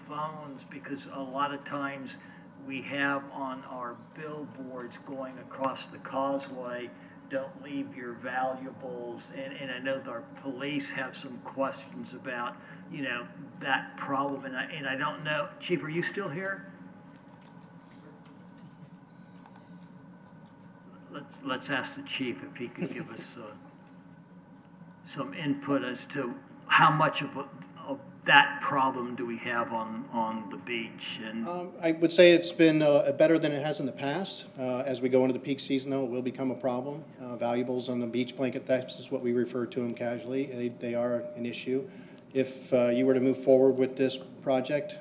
phones, because a lot of times we have on our billboards going across the causeway, don't leave your valuables, and I know our police have some questions about, that problem, and I don't know, Chief, are you still here? Let's ask the chief if he could give us some input as to how much of that problem do we have on the beach. And I would say it's been better than it has in the past. As we go into the peak season, though, it will become a problem. Valuables on the beach blanket thefts is what we refer to them casually. They are an issue. If you were to move forward with this project,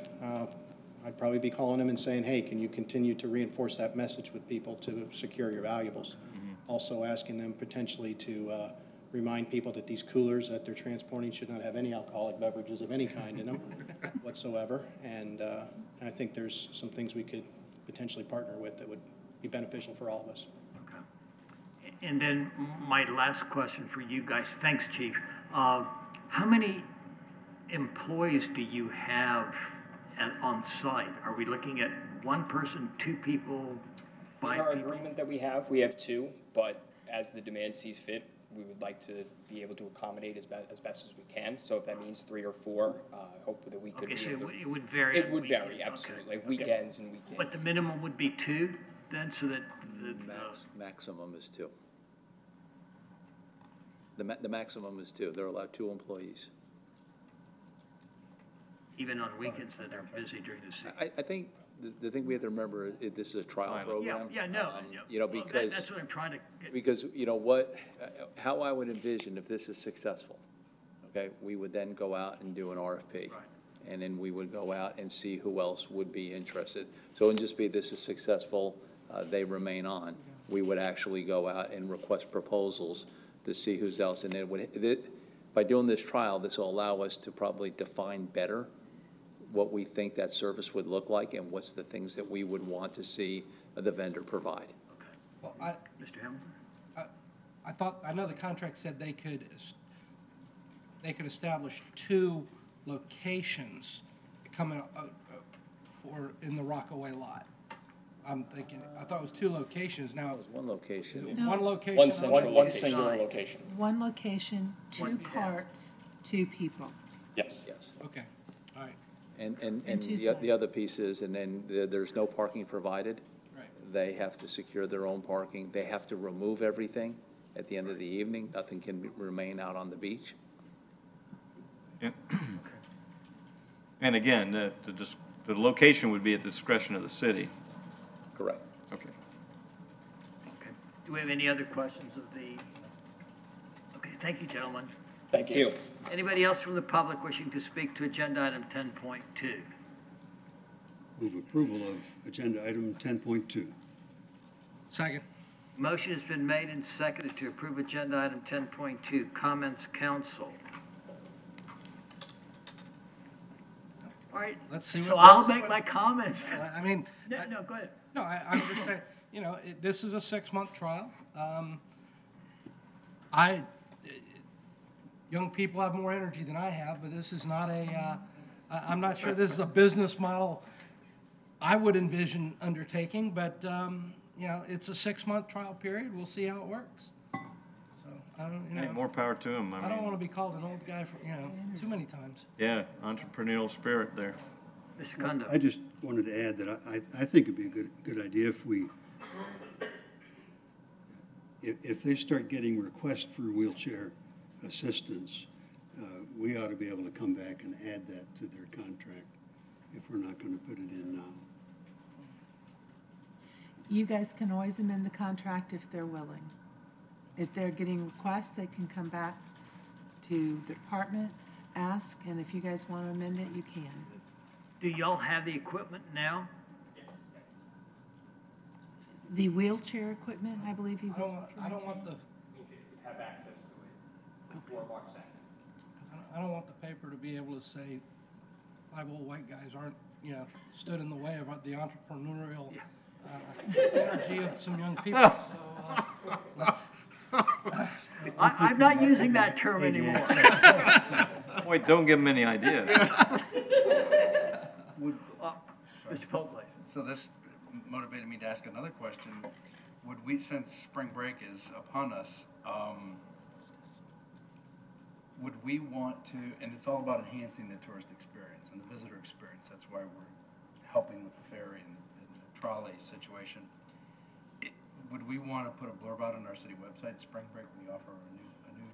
I'd probably be calling them and saying, hey, can you continue to reinforce that message with people to secure your valuables? Also asking them potentially to remind people that these coolers that they're transporting should not have any alcoholic beverages of any kind in them whatsoever. And I think there's some things we could potentially partner with that would be beneficial for all of us. Okay. And then my last question for you guys. Thanks, Chief. How many employees do you have on site? Are we looking at one person, two people, In five our people? agreement that we have 2, but as the demand sees fit, we would like to be able to accommodate as best as we can. So if that means 3 or 4, hope that we could. Okay, be so able to- it would vary. It on would weekends. vary, absolutely, Okay. like weekends and weekends. But the minimum would be 2 then, so that Maximum is 2. The maximum is 2. They're allowed 2 employees. even on weekends that are busy during the season. I think the thing we have to remember, this is a trial program. Yeah, no. You know, Well, because. that's what I'm trying to get. Because, you know, how I would envision if this is successful, okay, we would then go out and do an RFP. Right. And then we would go out and see who else would be interested. So it wouldn't just be this is successful, they remain on. We would actually go out and request proposals to see who's else. And by doing this trial, this will allow us to probably define better what we think that service would look like and what's the things that we would want to see the vendor provide. Okay. Well, Mr. Hamilton? I know the contract said they could establish 2 locations coming in the Rockaway lot. I'm thinking, I thought it was 2 locations, now it's one location. Is it No. one location? One singular location. One location, 2 carts, 2 people. Yes. Yes. Okay, all right. And And 2 the sides. other piece is, and then there's no parking provided. Right. They have to secure their own parking. They have to remove everything at the end of the evening. Nothing can remain out on the beach. And again, the location would be at the discretion of the city. Correct. Okay. Okay. Do we have any other questions of the? Okay, thank you, gentlemen. Thank you. Anybody else from the public wishing to speak to agenda item 10.2? Move approval of agenda item 10.2. Second. Motion has been made and seconded to approve agenda item 10.2. Comments, council? All right. Let's see So what I'll else- make my comments. I mean, No, go ahead. no, I'm just saying, you know, this is a 6-month trial. Young people have more energy than I have, but this is not I'm not sure this is a business model I would envision undertaking, but, you know, it's a 6-month trial period. We'll see how it works. So, I don't, you Hey, know, more power to them. I don't want to be called an old guy for, you know, too many times. Yeah, entrepreneurial spirit there. Mr. Kondo. I just wanted to add that I think it'd be a good idea if they start getting requests for wheelchair assistance, we ought to be able to come back and add that to their contract if we're not going to put it in now. You guys can always amend the contract if they're willing. If they're getting requests, they can come back to the department, ask, and if you guys want to amend it, you can. Do y'all have the equipment now? The wheelchair equipment, I believe he was. I don't want the, Have access to it. Okay. I don't want the paper to be able to say 5 old white guys aren't, you know, stood in the way of the entrepreneurial energy of some young people. So let's. I'm not using that term anymore. Boy, don't give them any ideas. Mr. Pope, please. So this motivated me to ask another question. Would we, since spring break is upon us, would we want to, and it's all about enhancing the tourist experience and the visitor experience, that's why we're helping with the ferry and the trolley situation. Would we want to put a blurb out on our city website, spring break, we offer a new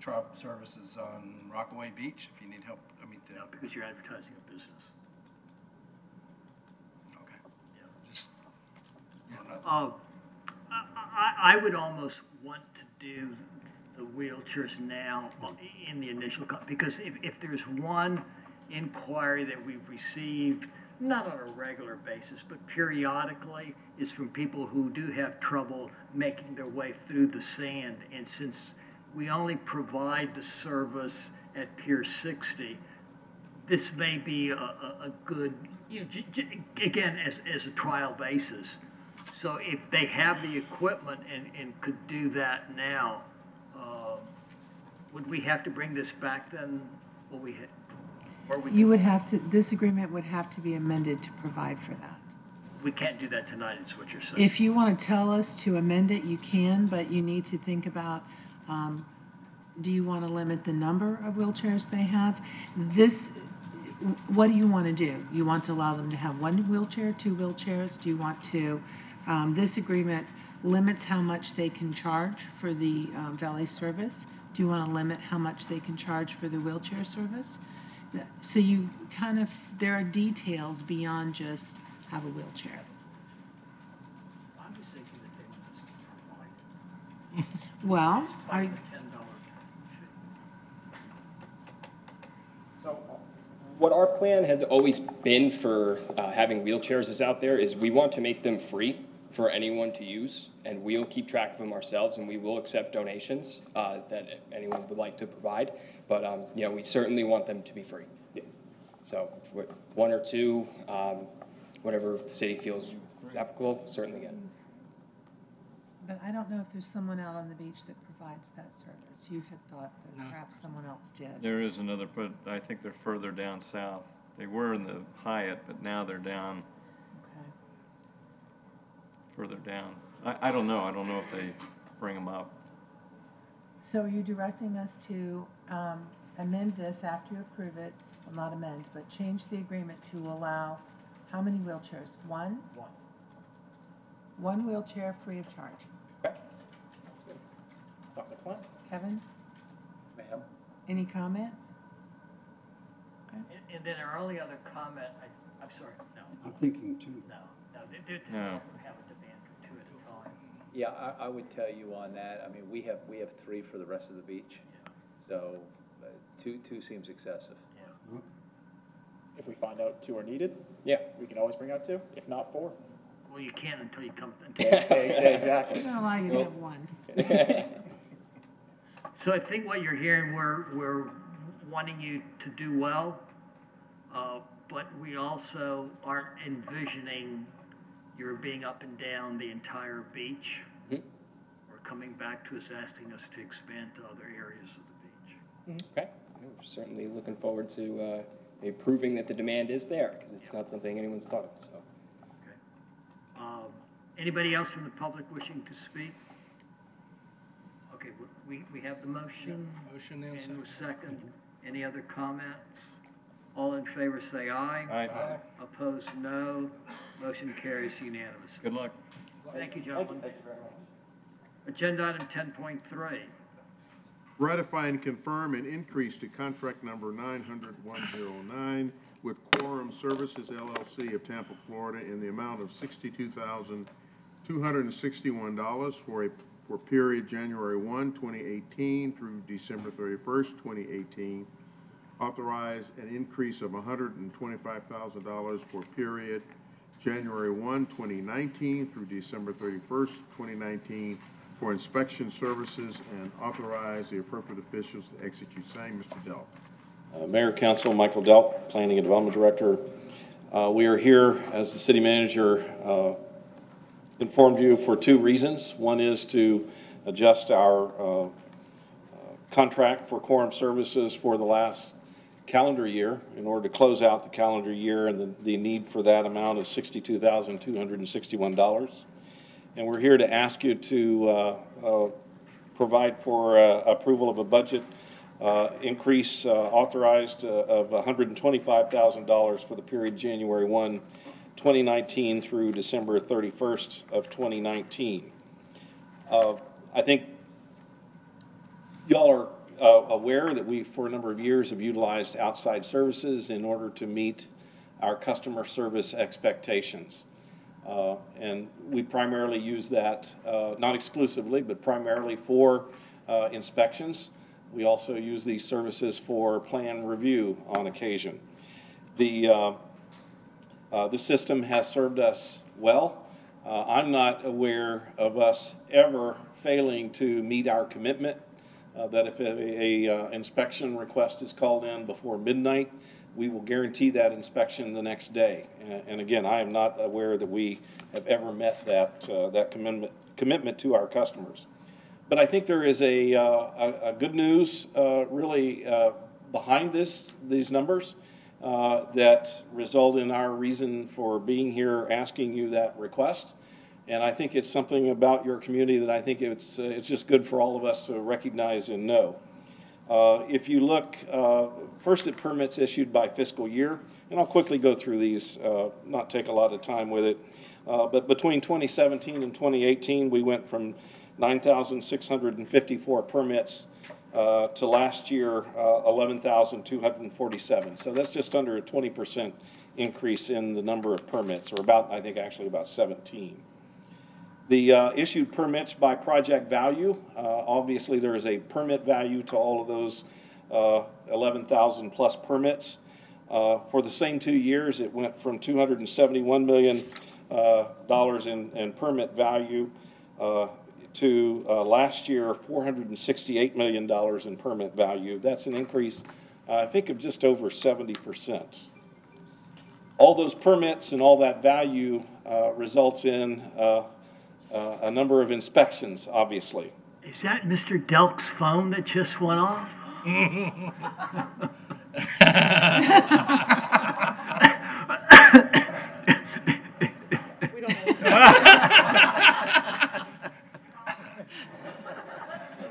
trolley services on Rockaway Beach, if you need help, No, because you're advertising a business. Okay. Just, I would almost want to do the wheelchairs now in the initial, because if there's one inquiry that we've received, not on a regular basis, but periodically, is from people who do have trouble making their way through the sand. And since we only provide the service at Pier 60, this may be a good, again, as a trial basis. So if they have the equipment and could do that now, would we have to bring this back then? Will we You would have to, this agreement would have to be amended to provide for that. We can't do that tonight, is what you're saying. If you want to tell us to amend it, you can, but you need to think about, do you want to limit the number of wheelchairs they have? What do you want to do? You want to allow them to have one wheelchair, two wheelchairs? Do you want to, this agreement limits how much they can charge for the valet service? Do you want to limit how much they can charge for the wheelchair service? So you kind of, there are details beyond just have a wheelchair. I'm just thinking that they want us to provide. Well, $10. So what our plan has always been for having wheelchairs is out there is we want to make them free for anyone to use, and we'll keep track of them ourselves, and we will accept donations that anyone would like to provide. But you know, we certainly want them to be free. So one or two, whatever the city feels applicable, certainly get. but I don't know if there's someone out on the beach that provides that service. You had thought that perhaps someone else did. There is another, but I think they're further down south. They were in the Hyatt, but now they're down. Further down. I don't know. I don't know if they bring them up. So are you directing us to amend this after you approve it? Well, not amend, but change the agreement to allow how many wheelchairs? One? One. One wheelchair free of charge. Okay. Dr. Klein? Kevin, Ma'am? any comment? And then our only other comment, I'm sorry, no. I'm thinking two. No, they're two, No. have a demand for two at a time. Yeah, I would tell you on that, I mean, we have three for the rest of the beach. So two seems excessive. Yeah. If we find out two are needed, Yeah. we can always bring out two, if not four. Well, you can't until you come. Exactly. I'm gonna allow you to have one. So I think what you're hearing, we're wanting you to do well, but we also aren't envisioning your being up and down the entire beach. Mhm. Or coming back to us asking us to expand to other areas of the beach. Okay. We're certainly looking forward to proving that the demand is there, because it's not something anyone's thought of. So. Anybody else from the public wishing to speak? Okay, we have the motion. Motion and And second. second. Any other comments? All in favor say aye. Aye. Opposed, no. Motion carries unanimously. Good luck. Thank you, gentlemen. Agenda item 10.3. Ratify and confirm an increase to contract number 900-109 with Quorum Services LLC of Tampa, Florida in the amount of $62,261 for period January 1, 2018 through December 31st, 2018. Authorize an increase of $125,000 for period January 1, 2019 through December 31st, 2019 for inspection services, and authorize the appropriate officials to execute same. Mr. Delp. Mayor, Council, Michael Delp, Planning and Development Director. We are here, as the city manager informed you, for two reasons. One is to adjust our contract for quorum services for the last calendar year in order to close out the calendar year, and the need for that amount is $62,261. And we're here to ask you to provide for approval of a budget increase authorized of $125,000 for the period January 1, 2019 through December 31st of 2019. I think y'all are aware that we, for a number of years, have utilized outside services in order to meet our customer service expectations. And we primarily use that, not exclusively, but primarily for inspections. We also use these services for plan review on occasion. The system has served us well. I'm not aware of us ever failing to meet our commitment that if a inspection request is called in before midnight, we will guarantee that inspection the next day. And again, I am not aware that we have ever met that commitment to our customers. But I think there is a good news really behind these numbers that result in our reason for being here asking you that request. And I think it's something about your community that I think it's just good for all of us to recognize and know. If you look first at permits issued by fiscal year, and I'll quickly go through these, not take a lot of time with it, but between 2017 and 2018, we went from 9,654 permits to last year 11,247. So that's just under a 20% increase in the number of permits, or about, I think actually about 17. The issued permits by project value, obviously there is a permit value to all of those 11,000 plus permits. For the same 2 years, it went from $271 million in permit value to last year $468 million in permit value. That's an increase, I think, of just over 70%. All those permits and all that value results in a number of inspections, obviously. Is that Mr. Delk's phone that just went off?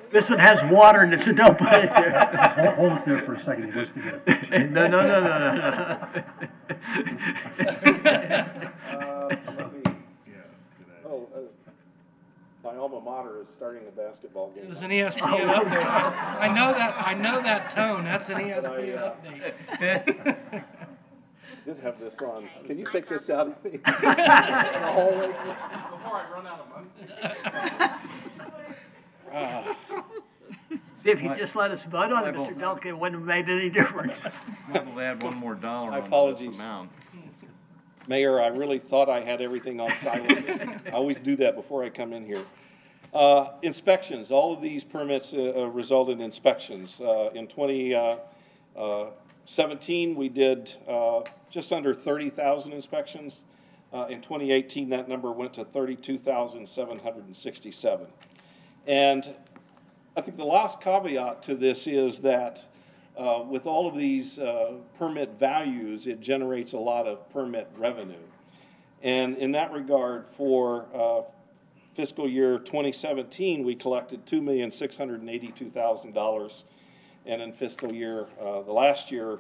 This one has water in it, so don't put it there. Hold it there for a second. He wants to get a picture. No. My alma mater is starting a basketball game. It was an ESPN update. I know that tone. That's an ESPN update. Did have this on. Can you take this out of me? Before I run out of money. See, if you just let us vote on it, Mr. Delk, it wouldn't have made any difference. Might well add one more dollar My on apologies. this amount. Mayor, I really thought I had everything on silent. I always do that before I come in here. Inspections, all of these permits result in inspections. In 2017, we did just under 30,000 inspections. In 2018, that number went to 32,767. And I think the last caveat to this is that with all of these permit values, it generates a lot of permit revenue. And in that regard, for fiscal year 2017, we collected $2,682,000. And in fiscal year, the last year,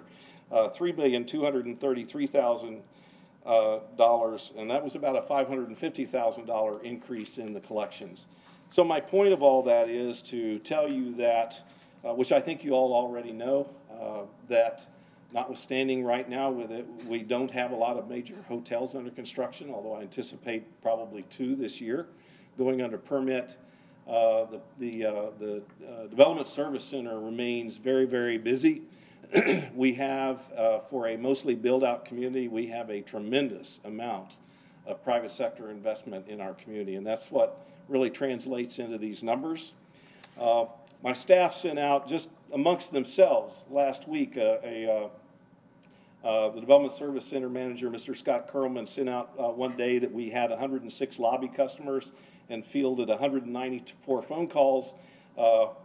$3,233,000, and that was about a $550,000 increase in the collections. So my point of all that is to tell you that, which I think you all already know, that notwithstanding right now with it, we don't have a lot of major hotels under construction, although I anticipate probably 2 this year going under permit. The Development Service Center remains very, very busy. We have, for a mostly build-out community, we have a tremendous amount of private sector investment in our community, and that's what really translates into these numbers. My staff sent out, just amongst themselves, last week, the Development Service Center manager, Mr. Scott Curlman, sent out one day that we had 106 lobby customers and fielded 194 phone calls.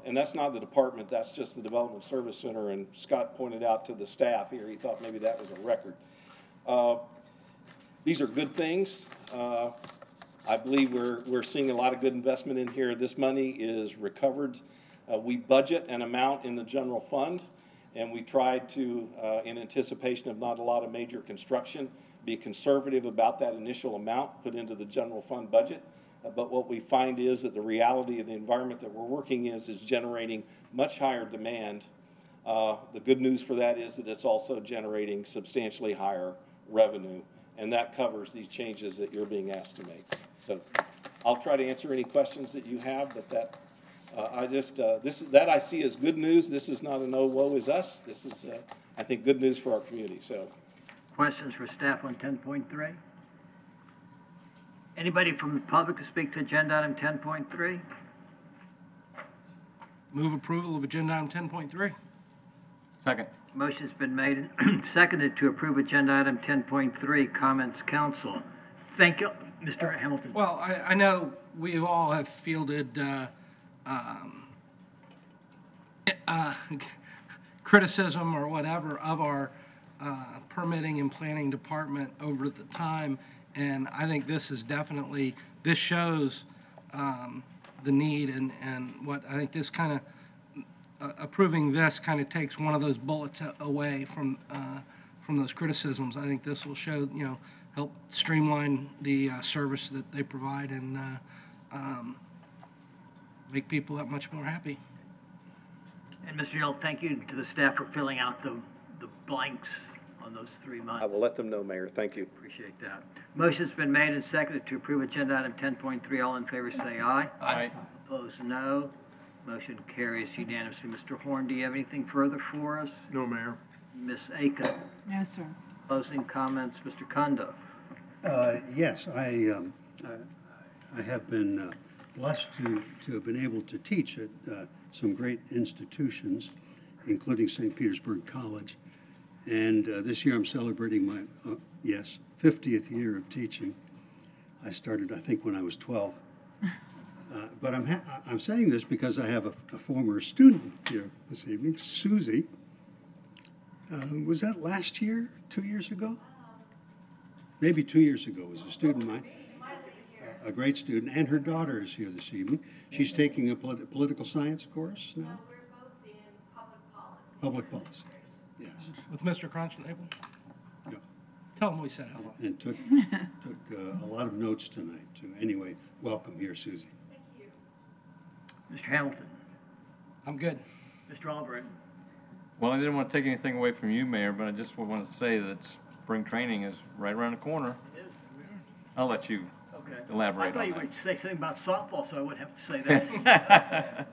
And that's not the department, that's just the Development Service Center. And Scott pointed out to the staff here, he thought maybe that was a record. These are good things. I believe we're seeing a lot of good investment in here. This money is recovered. We budget an amount in the general fund, and we tried to, in anticipation of not a lot of major construction, be conservative about that initial amount put into the general fund budget. But what we find is that the reality of the environment that we're working is generating much higher demand. The good news for that is that it's also generating substantially higher revenue, and that covers these changes that you're being asked to make. So I'll try to answer any questions that you have, but that that I see as good news. This is not a no woe is us. This is, I think, good news for our community. So Questions for staff on 10.3? Anybody from the public to speak to agenda item 10.3? Move approval of agenda item 10.3. Second. Motion's been made and seconded to approve agenda item 10.3. Comments, council. Thank you, Mr. Hamilton. Well, I know we all have fielded criticism or whatever of our permitting and planning department over the time, and I think this is definitely, this shows the need, and what I think this kind of, approving this kind of takes one of those bullets away from those criticisms. I think this will show, help streamline the service that they provide and make people that much more happy. And Mr. Hill, thank you to the staff for filling out the blanks on those 3 months. I will let them know, Mayor. Thank you. Appreciate that. Motion's been made and seconded to approve agenda item 10.3. All in favor say aye. Aye. Opposed, no. Motion carries unanimously. Mr. Horn, do you have anything further for us? No, Mayor. Ms. Aiken? No, sir. Closing comments, Mr. Cundiff? Yes, I have been blessed to have been able to teach at some great institutions, including St. Petersburg College. And this year I'm celebrating my, 50th year of teaching. I started, I think, when I was 12. But I'm saying this because I have a former student here this evening, Susie. Was that last year, 2 years ago? Maybe 2 years ago was a student of mine, a great student, and her daughter is here this evening. She's taking a political science course now. No, we're both in Public policy, yes. With Mr. Crunchnagle? Yeah. Tell him we said hello. And took a lot of notes tonight, too. Anyway, welcome here, Susie. Thank you. Mr. Hamilton? I'm good. Mr. Albright? Well, I didn't want to take anything away from you, Mayor, but I just wanted to say that spring training is right around the corner. It is. I'll let you elaborate I thought on you that. would say something about softball, so I wouldn't have to say that.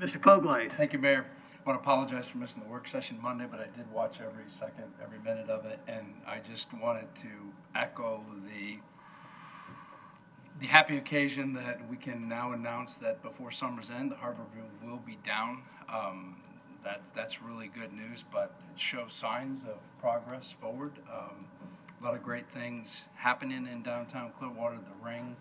Mr. Poglaze? Thank you, Mayor. I want to apologize for missing the work session Monday, but I did watch every second, every minute of it, and I just wanted to echo the happy occasion that we can now announce that before summer's end, the harbor will be down. That's really good news, but it shows signs of progress forward. A lot of great things happening in downtown Clearwater. The Ring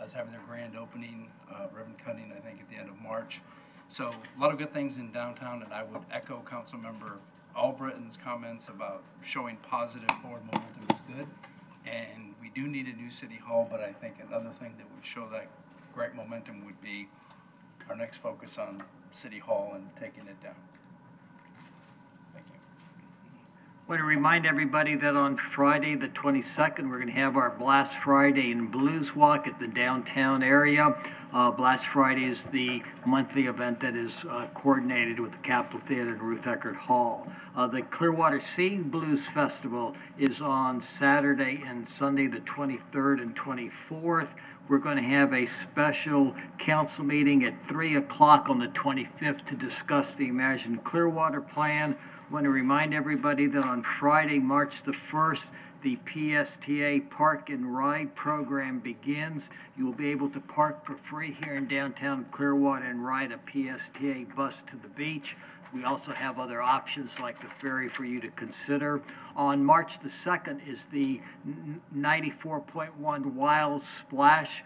is having their grand opening, ribbon cutting, I think, at the end of March. So a lot of good things in downtown, and I would echo Councilmember Albritton's comments about showing positive forward momentum is good. And we do need a new city hall, but I think another thing that would show that great momentum would be our next focus on city hall and taking it down. Thank you. I want to remind everybody that on Friday, the 22nd, we're going to have our Blast Friday and Blues Walk at the downtown area. Blast Friday is the monthly event that is coordinated with the Capitol Theater and Ruth Eckerd Hall. The Clearwater Sea Blues Festival is on Saturday and Sunday, the 23rd and 24th. We're going to have a special council meeting at 3 o'clock on the 25th to discuss the Imagine Clearwater plan. I want to remind everybody that on Friday, March the 1st, the PSTA Park and Ride program begins. You will be able to park for free here in downtown Clearwater and ride a PSTA bus to the beach. We also have other options like the ferry for you to consider. On March the 2nd is the 94.1 Wild Splash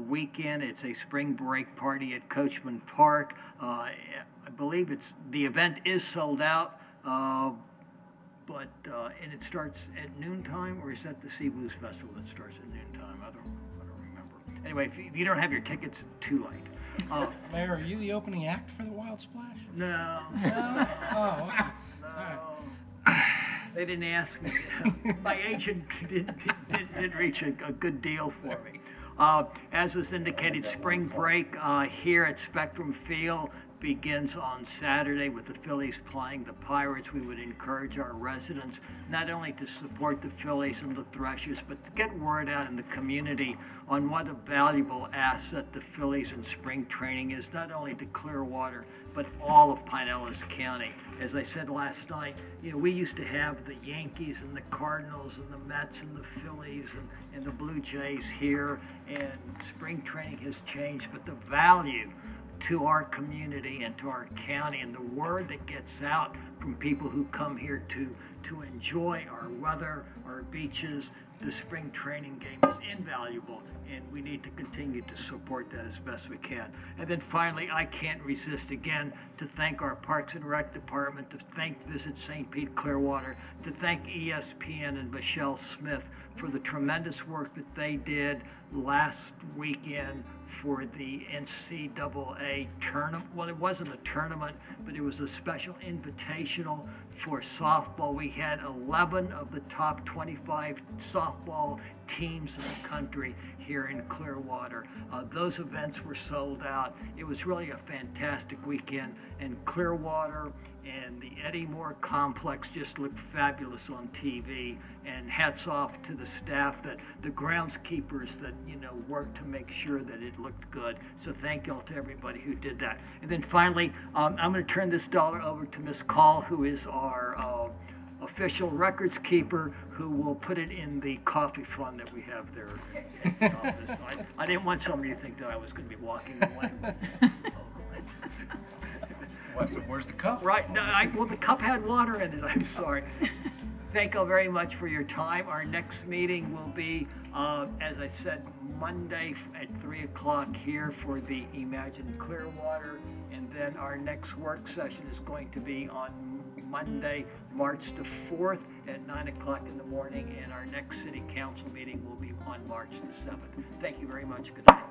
weekend. It's a spring break party at Coachman Park. I believe the event is sold out. And it starts at noontime, or is that the Sea Blues Festival that starts at noontime? I don't remember. Anyway, if you don't have your tickets, it's too late. Mayor, are you the opening act for the Wild Splash? No. No? Oh, okay. No. All right. They didn't ask me. My agent didn't reach a good deal for me. As was indicated, spring break here at Spectrum Field begins on Saturday with the Phillies playing the Pirates. We would encourage our residents not only to support the Phillies and the Threshers, but to get word out in the community on what a valuable asset the Phillies in spring training is, not only to Clearwater, but all of Pinellas County. As I said last night, we used to have the Yankees and the Cardinals and the Mets and the Phillies and the Blue Jays here, and spring training has changed, but the value to our community and to our county and the word that gets out from people who come here to enjoy our weather, our beaches, the spring training game is invaluable, and we need to continue to support that as best we can. And then finally, I can't resist again to thank our Parks and Rec Department, to thank Visit St. Pete Clearwater, to thank ESPN and Michelle Smith for the tremendous work that they did last weekend for the NCAA tournament. Well, it wasn't a tournament, but it was a special invitational for softball. We had 11 of the top 25 softball teams in the country here in Clearwater. Those events were sold out. It was really a fantastic weekend, and Clearwater and the Eddie Moore complex just looked fabulous on TV, and hats off to the staff, that the groundskeepers that worked to make sure that it looked good. So thank you all to everybody who did that. And then finally, I'm going to turn this dollar over to Ms. Call, who is our official records keeper, who will put it in the coffee fund that we have there at the office. I didn't want somebody to think that I was going to be walking away. What, so where's the cup? Right, no, well, the cup had water in it, I'm sorry. Thank you very much for your time. Our next meeting will be, as I said, Monday at 3 o'clock here for the Imagine Clearwater. And then our next work session is going to be on Monday, March the 4th at 9 o'clock in the morning. And our next city council meeting will be on March the 7th. Thank you very much. Good night.